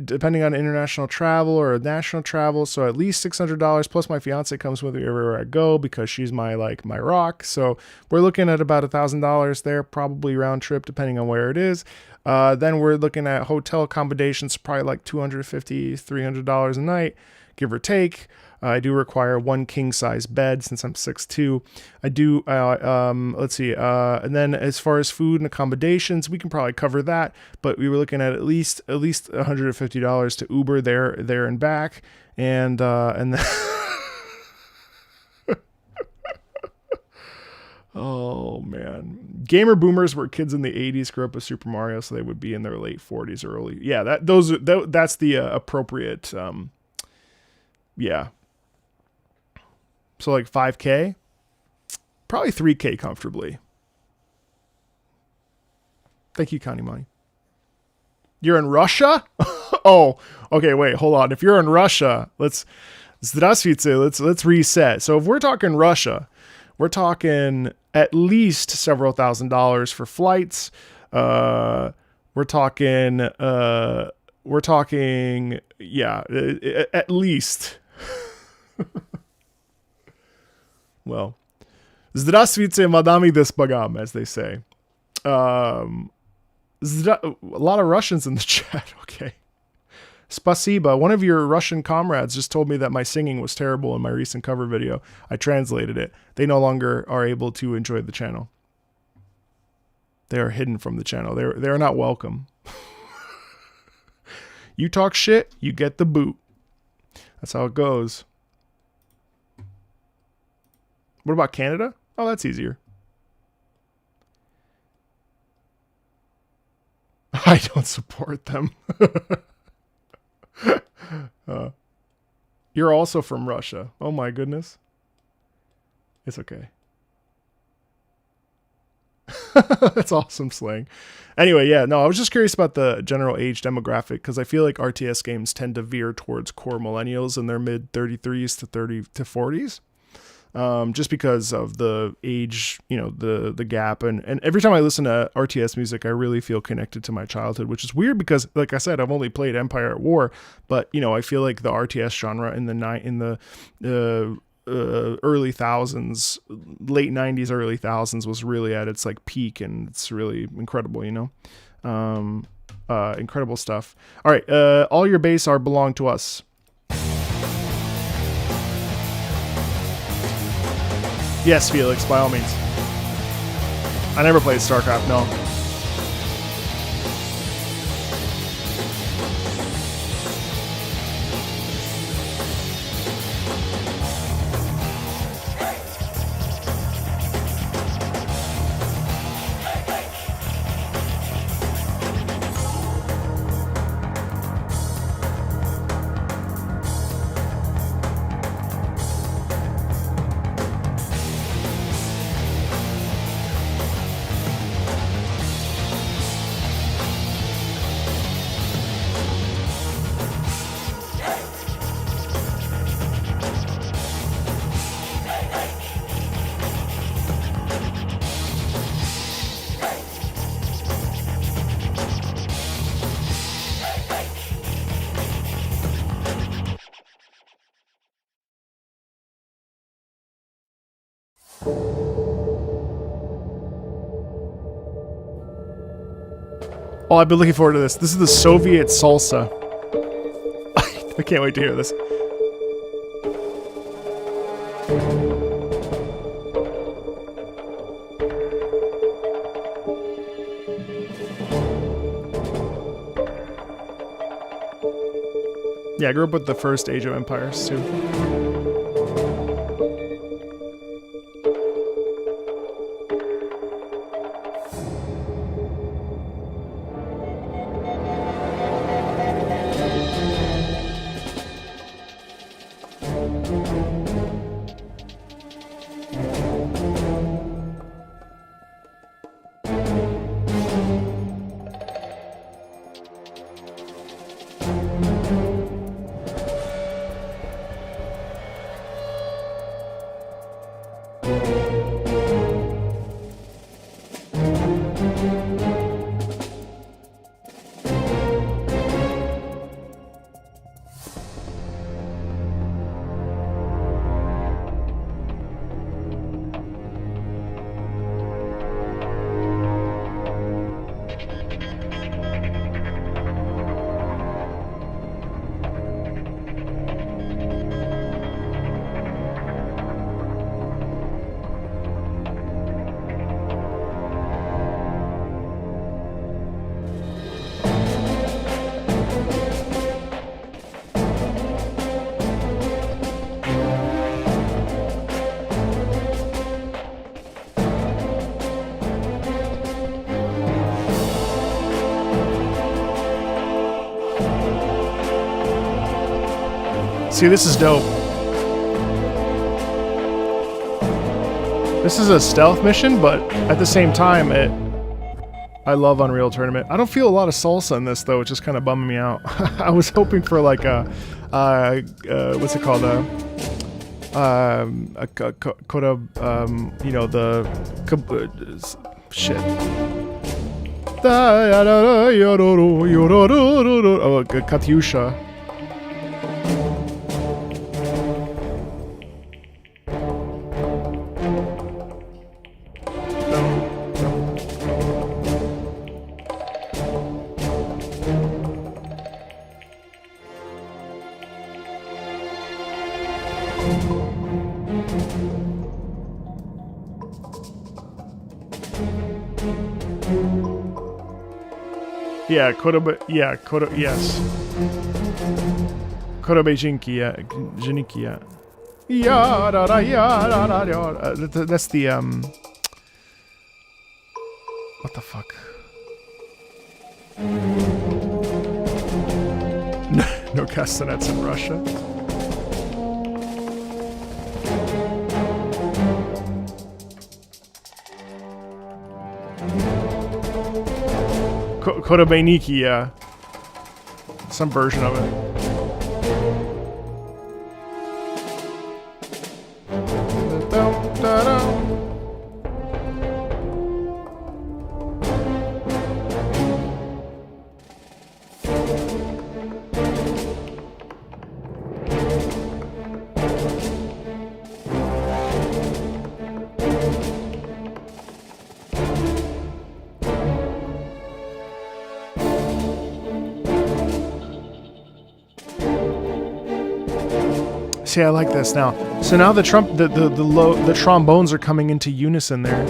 A: depending on international travel or national travel. So at least $600 plus my fiance comes with me everywhere I go because she's my rock. So we're looking at about $1,000 there, probably round trip, depending on where it is. Then we're looking at hotel accommodations, probably like $250, $300 a night, give or take. I do require one king size bed since I'm 6'2". I do, let's see. And then as far as food and accommodations, we can probably cover that, but we were looking at least $150 to Uber there and back. And then oh man, gamer boomers were kids in the 80s, grew up with Super Mario. So they would be in their late 40s or early. Yeah. That's the appropriate, yeah. So like 5K, probably 3K comfortably. Thank you, Connie Money. You're in Russia? Oh, okay. Wait, hold on. If you're in Russia, let's reset. So if we're talking Russia, we're talking at least several $1,000s for flights. We're talking, yeah, at least. Well, здравствуйте, madame des bagam, as they say. A lot of Russians in the chat. Okay. Spasiba, one of your Russian comrades just told me that my singing was terrible in my recent cover video. I translated it. They no longer are able to enjoy the channel. They are hidden from the channel. They're not welcome. You talk shit, you get the boot. That's how it goes. What about Canada? Oh, that's easier. I don't support them. You're also from Russia. Oh my goodness. It's okay. That's awesome slang. Anyway, yeah, no, I was just curious about the general age demographic because I feel like RTS games tend to veer towards core millennials in their mid 33s to 30 to 40s. Just because of the age, you know, the gap. And every time I listen to RTS music, I really feel connected to my childhood, which is weird because, like I said, I've only played Empire at War, but, you know, I feel like the RTS genre in the early thousands, late 90s, early thousands was really at its like peak, and it's really incredible, you know? Incredible stuff. All right. All your base are belong to us. Yes, Felix, by all means. I never played StarCraft, no. Oh, I've been looking forward to this. This is the Soviet salsa. I can't wait to hear this. Yeah, I grew up with the first Age of Empires too. See, this is dope. This is a stealth mission, but at the same time, I love Unreal Tournament. I don't feel a lot of salsa in this, though, which is kind of bumming me out. I was hoping for like a what's it called? You know, shit. Oh, Katyusha. Yeah, yes. Korobe Jinki, yeah. Yeah, da, da, yeah, da, da, da. That's the, what the fuck? No castanets in Russia. Korobeniki, yeah. Some version of it. See, I like this now. So now the trombones are coming into unison there.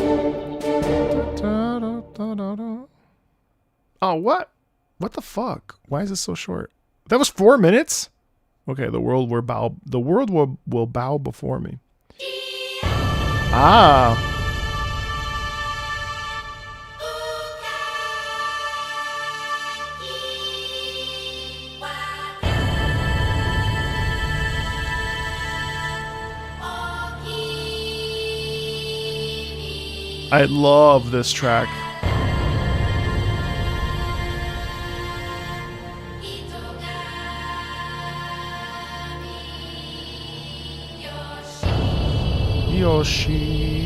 A: Oh, what? What the fuck? Why is this so short? That was 4 minutes? Okay, the world will bow before me. Ah. I love this track. Yoshi.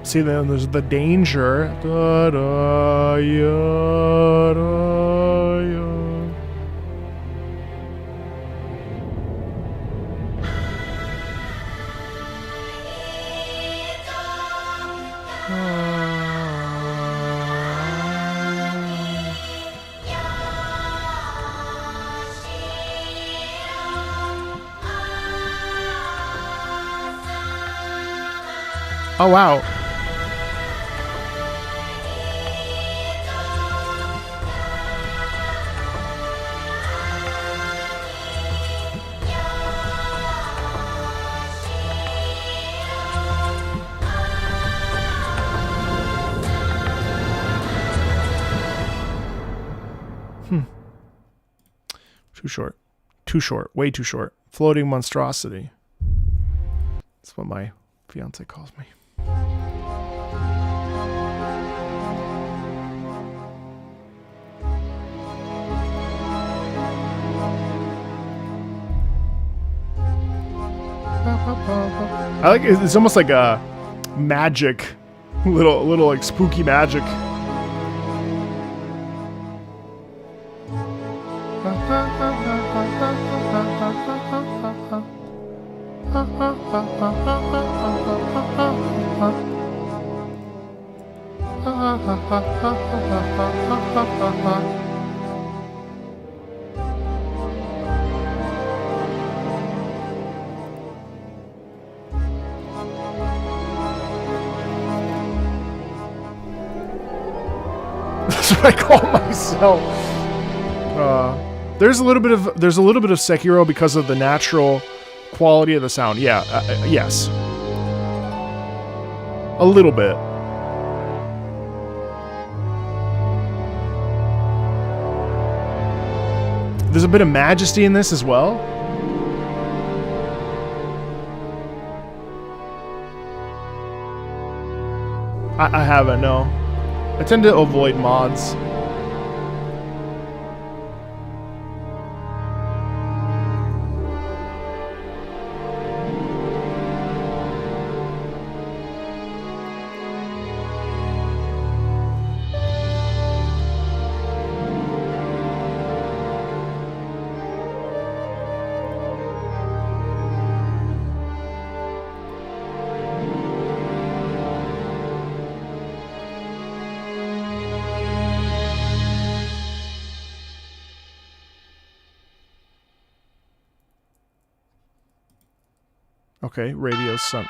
A: See, then there's the danger. Da, da, ya, da, ya. Oh, wow. Too short. Too short. Way too short. Floating monstrosity. That's what my fiance calls me. I like it. It's almost like a magic, little like spooky magic. That's what I call myself. There's a little bit of Sekiro because of the natural quality of the sound. Yeah, yes, a little bit. There's a bit of majesty in this as well. I haven't, no. I tend to avoid mods. Okay, radio sun.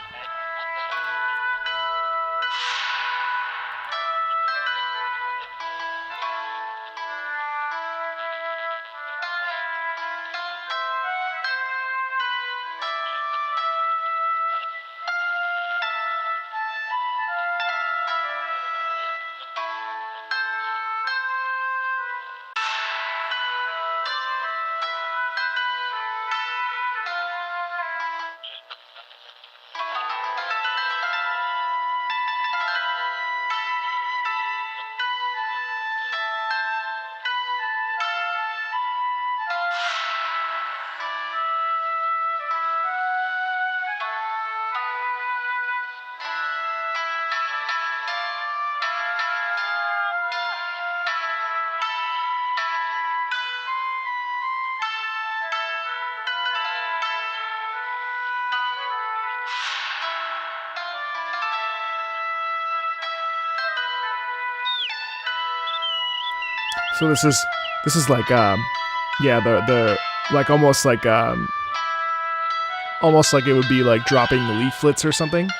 A: So this is like yeah, the like almost like it would be like dropping the leaflets or something,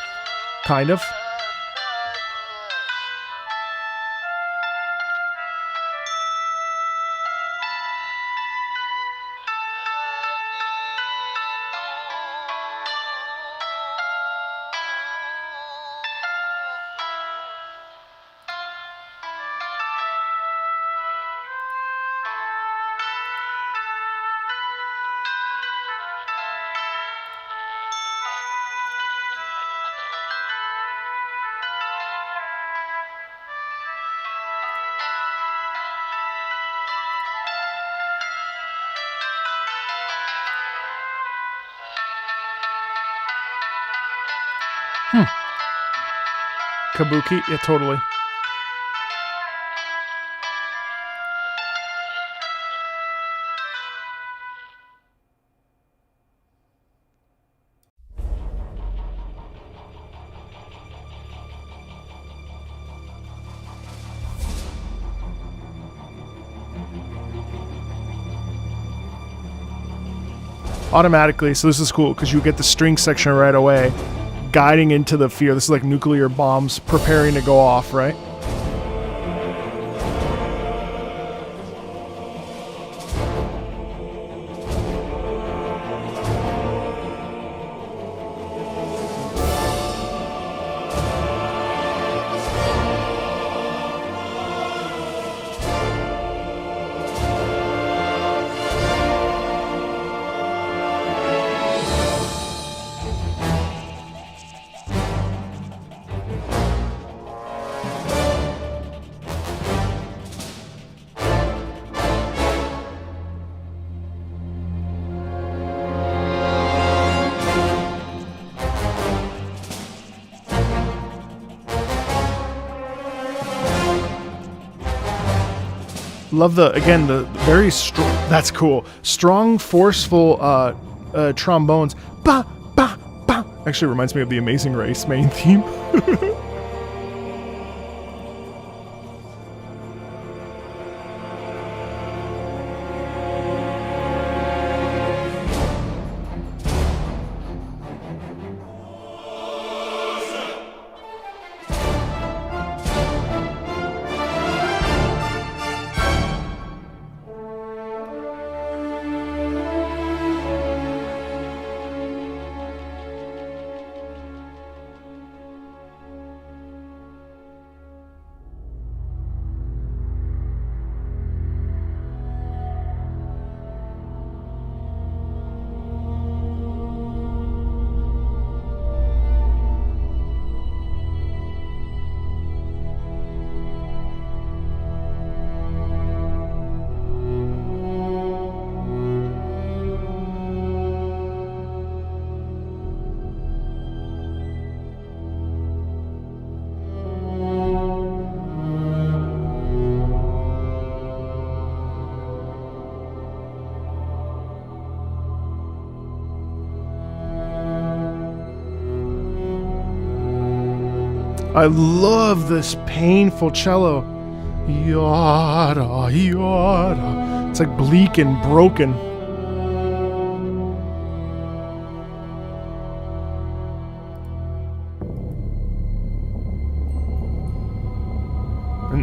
A: kind of. Kabuki, yeah, totally. Automatically, so this is cool because you get the string section right away, guiding into the fear. This is like nuclear bombs preparing to go off, right? Love the very strong. That's cool. Strong, forceful trombones. Ba ba ba. Actually, reminds me of the Amazing Race main theme. I love this painful cello. Yada, yada. It's like bleak and broken.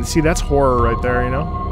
A: See, that's horror right there, you know?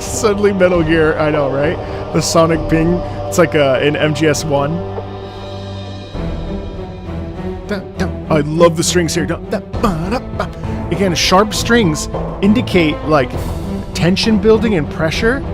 A: Suddenly Metal Gear, I know, right? The sonic ping, it's like in MGS1. I love the strings here. Again, sharp strings indicate like tension building and pressure.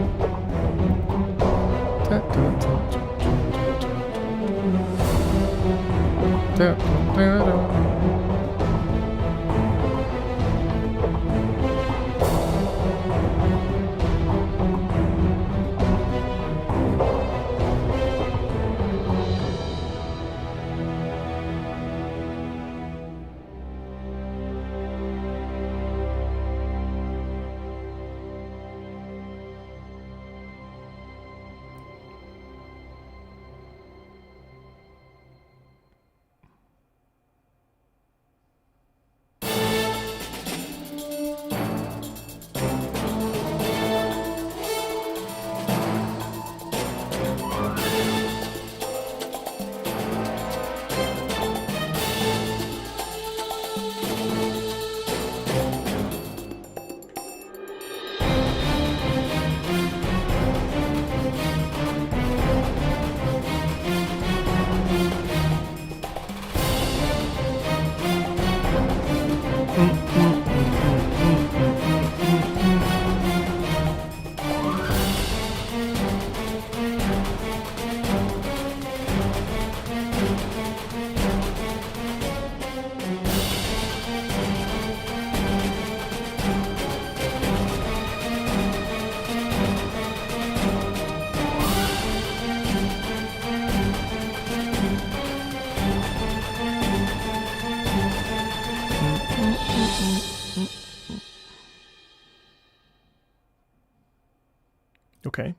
A: Okay.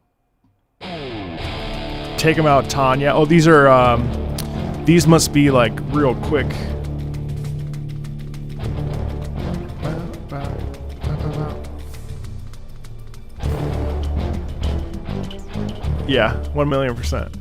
A: Take them out, Tanya. Oh, these are, these must be like real quick. Yeah, 1,000,000%.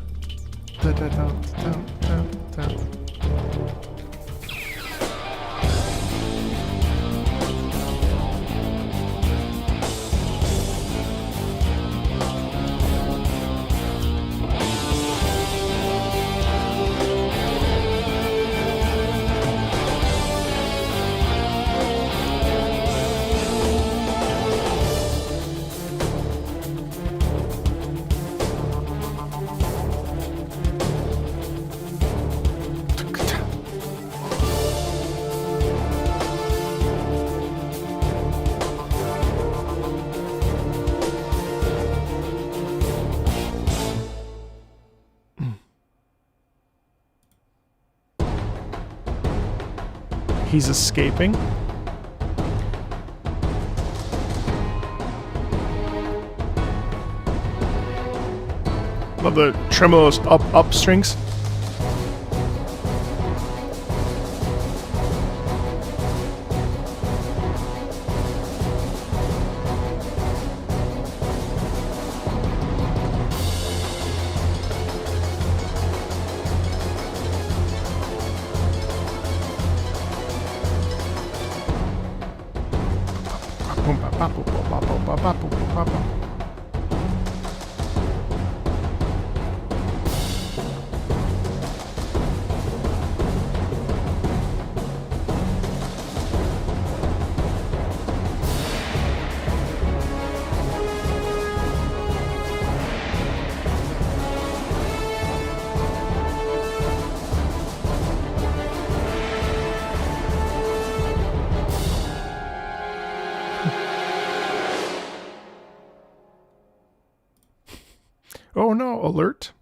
A: He's escaping. Love the tremolos up strings. Oh no, alert.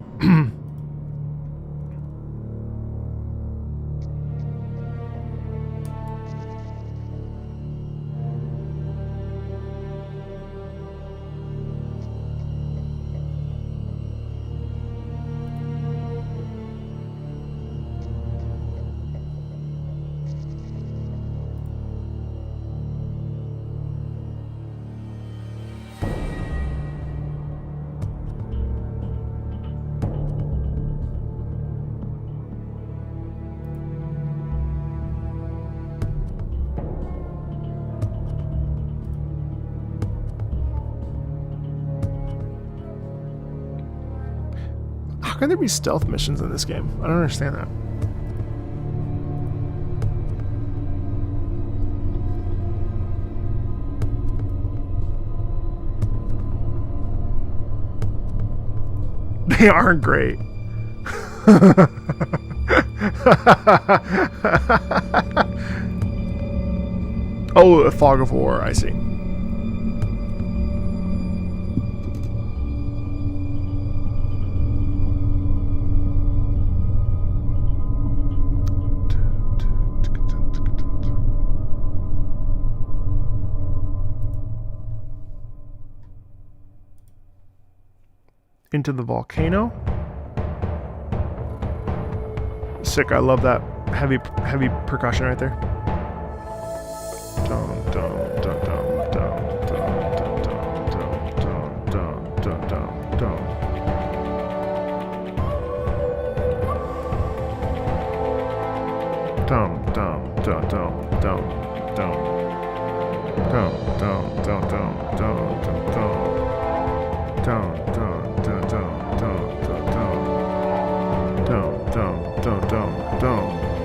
A: How can there be stealth missions in this game? I don't understand that. They aren't great. Oh, a fog of war, I see. Into the volcano. Sick, I love that heavy percussion right there.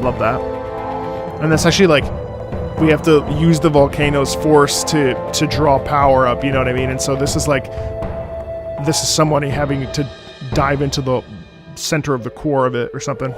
A: Love that. And that's actually like, we have to use the volcano's force to draw power up, you know what I mean? And so this is like, this is somebody having to dive into the center of the core of it or something.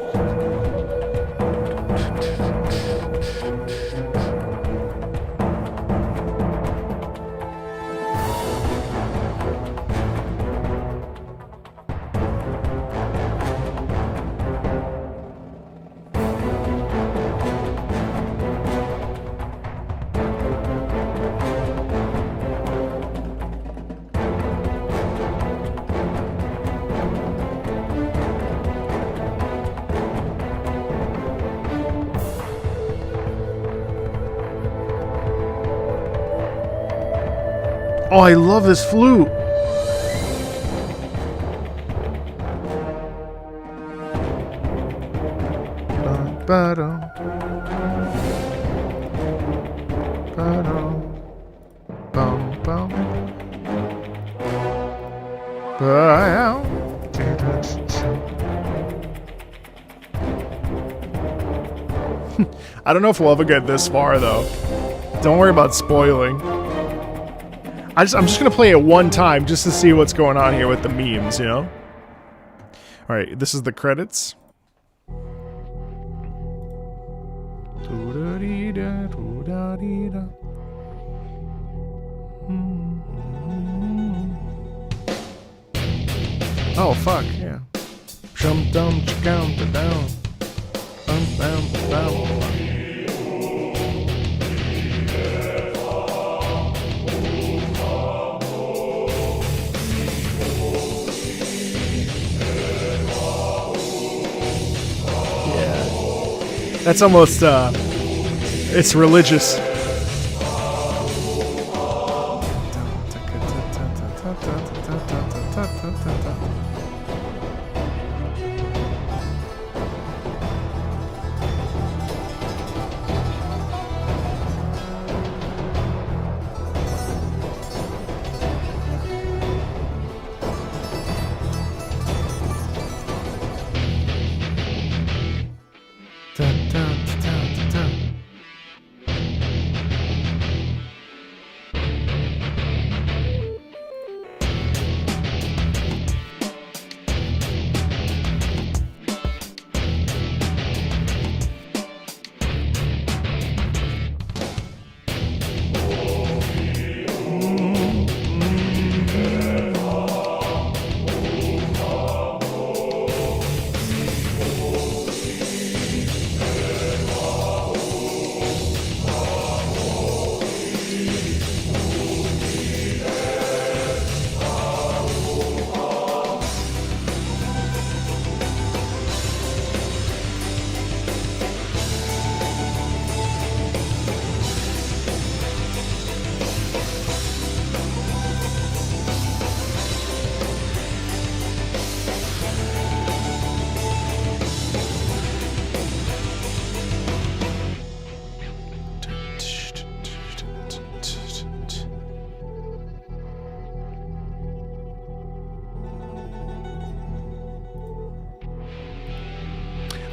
A: Oh, I love this flute. I don't know if we'll ever get this far, though. Don't worry about spoiling. I'm just gonna play it one time just to see what's going on here with the memes, you know? Alright, this is the credits. Oh, fuck, yeah. Jump down, down, down. Down, down. That's almost, it's religious.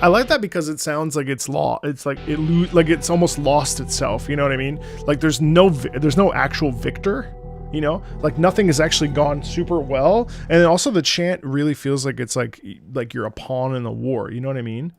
A: I like that because it sounds like it's it's almost lost itself. You know what I mean? Like there's no actual victor. You know, like nothing has actually gone super well, and then also the chant really feels like it's like you're a pawn in the war. You know what I mean?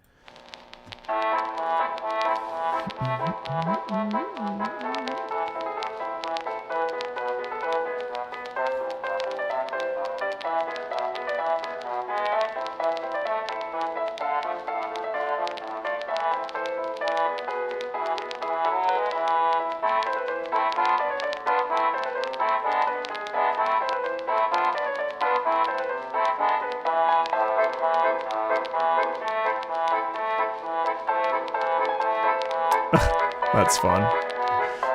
A: That's fun.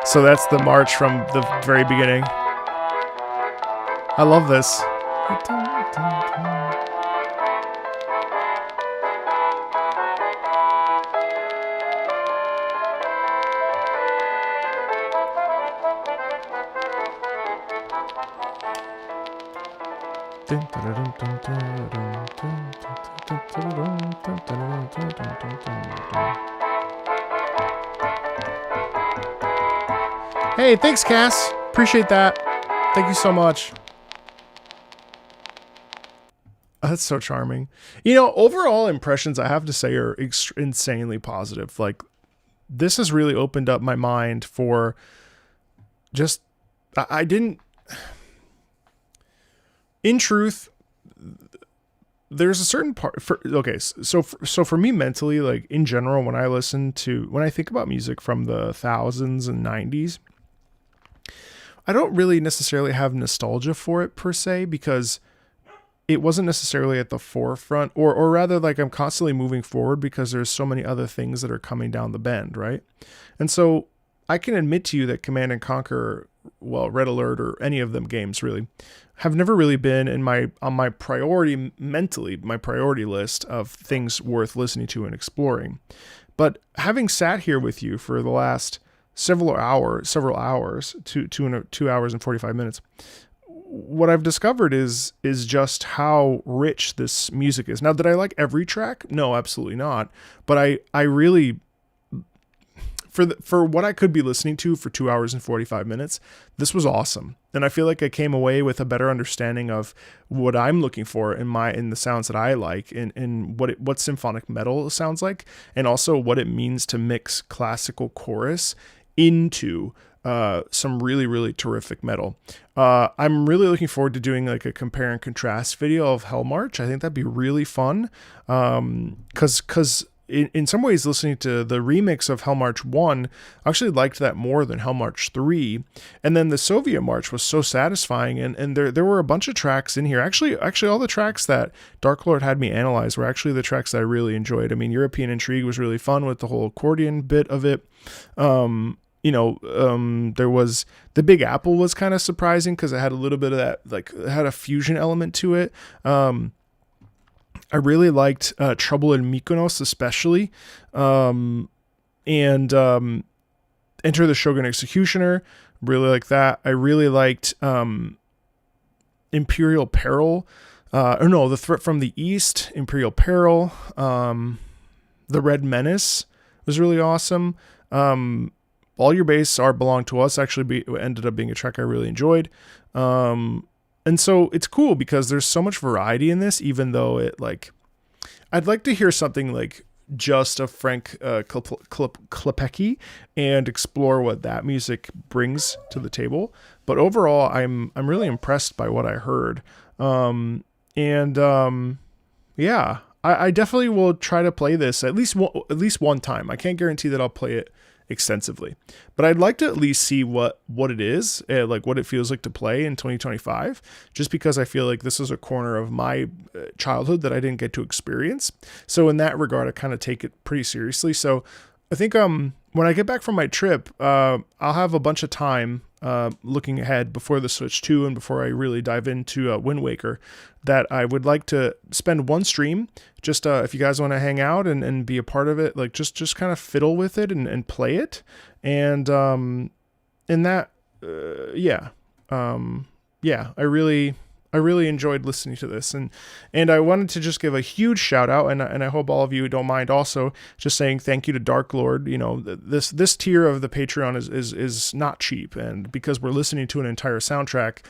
A: So that's the march from the very beginning. I love this. Hey, thanks, Cass. Appreciate that. Thank you so much. That's so charming. You know, overall impressions, I have to say, are insanely positive. Like, this has really opened up my mind for just, I didn't, in truth, there's a certain part so for me mentally, like in general, when I think about music from the thousands and 90s, I don't really necessarily have nostalgia for it per se, because it wasn't necessarily at the forefront, or rather, like, I'm constantly moving forward because there's so many other things that are coming down the bend, right? And so I can admit to you that Command and Conquer, well, Red Alert, or any of them games really, have never really been on my priority list of things worth listening to and exploring. But having sat here with you for the last several hours, 2 hours and 45 minutes, what I've discovered is just how rich this music is. Now, did I like every track? No, absolutely not. But I really, for what I could be listening to for 2 hours and 45 minutes, this was awesome. And I feel like I came away with a better understanding of what I'm looking for in the sounds that I like, and what symphonic metal sounds like, and also what it means to mix classical chorus into some really, really terrific metal. I'm really looking forward to doing like a compare and contrast video of Hell March. I think that'd be really fun. Cause in some ways, listening to the remix of Hell March 1, I actually liked that more than Hell March 3. And then the Soviet March was so satisfying. And there were a bunch of tracks in here. Actually, all the tracks that Dark Lord had me analyze were actually the tracks that I really enjoyed. I mean, European Intrigue was really fun with the whole accordion bit of it. There was the Big Apple was kind of surprising because it had a little bit of that, like, it had a fusion element to it. I really liked Trouble in Mykonos, especially, and Enter the Shogun Executioner. Really like that. I really liked Imperial Peril. The Threat from the East, Imperial Peril. The Red Menace was really awesome. All Your Base Are Belong to Us actually ended up being a track I really enjoyed. And so it's cool because there's so much variety in this, even though I'd like to hear something like just of Frank Klepecki and explore what that music brings to the table. But overall, I'm really impressed by what I heard. I definitely will try to play this at least one time. I can't guarantee that I'll play it extensively, but I'd like to at least see what it is, like what it feels like to play in 2025, just because I feel like this is a corner of my childhood that I didn't get to experience. So in that regard, I kind of take it pretty seriously. So I think when I get back from my trip, I'll have a bunch of time looking ahead before the Switch 2 and before I really dive into Wind Waker, that I would like to spend one stream, just if you guys want to hang out and be a part of it, like just kind of fiddle with it and play it. And I I really enjoyed listening to this, and I wanted to just give a huge shout out, and I hope all of you don't mind also just saying thank you to Dark Lord. You know, this tier of the Patreon is not cheap, and because we're listening to an entire soundtrack,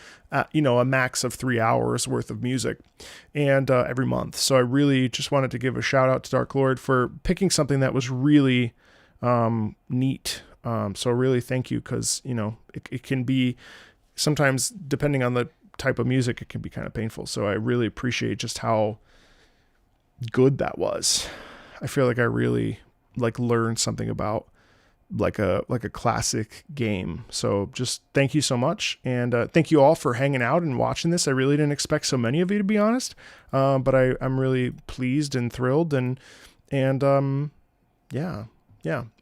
A: you know, a max of 3 hours worth of music, and every month. So I really just wanted to give a shout out to Dark Lord for picking something that was really neat. So really thank you, because you know it can be sometimes, depending on the type of music, it can be kind of painful. So I really appreciate just how good that was. I feel like I really learned something about like a classic game. So just thank you so much, and thank you all for hanging out and watching this. I really didn't expect so many of you, to be honest, but I'm really pleased and thrilled, and yeah.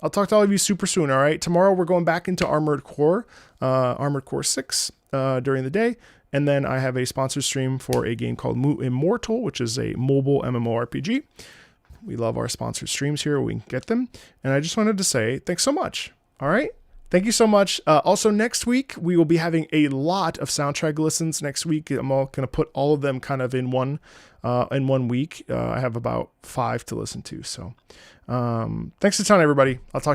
A: I'll talk to all of you super soon. All right, tomorrow we're going back into Armored Core 6 during the day. And then I have a sponsor stream for a game called Immortal, which is a mobile MMORPG. We love our sponsored streams here. We can get them. And I just wanted to say thanks so much. All right. Thank you so much. Also, next week, we will be having a lot of soundtrack listens next week. I'm all going to put all of them kind of in one week. I have about 5 to listen to. So thanks a ton, everybody. I'll talk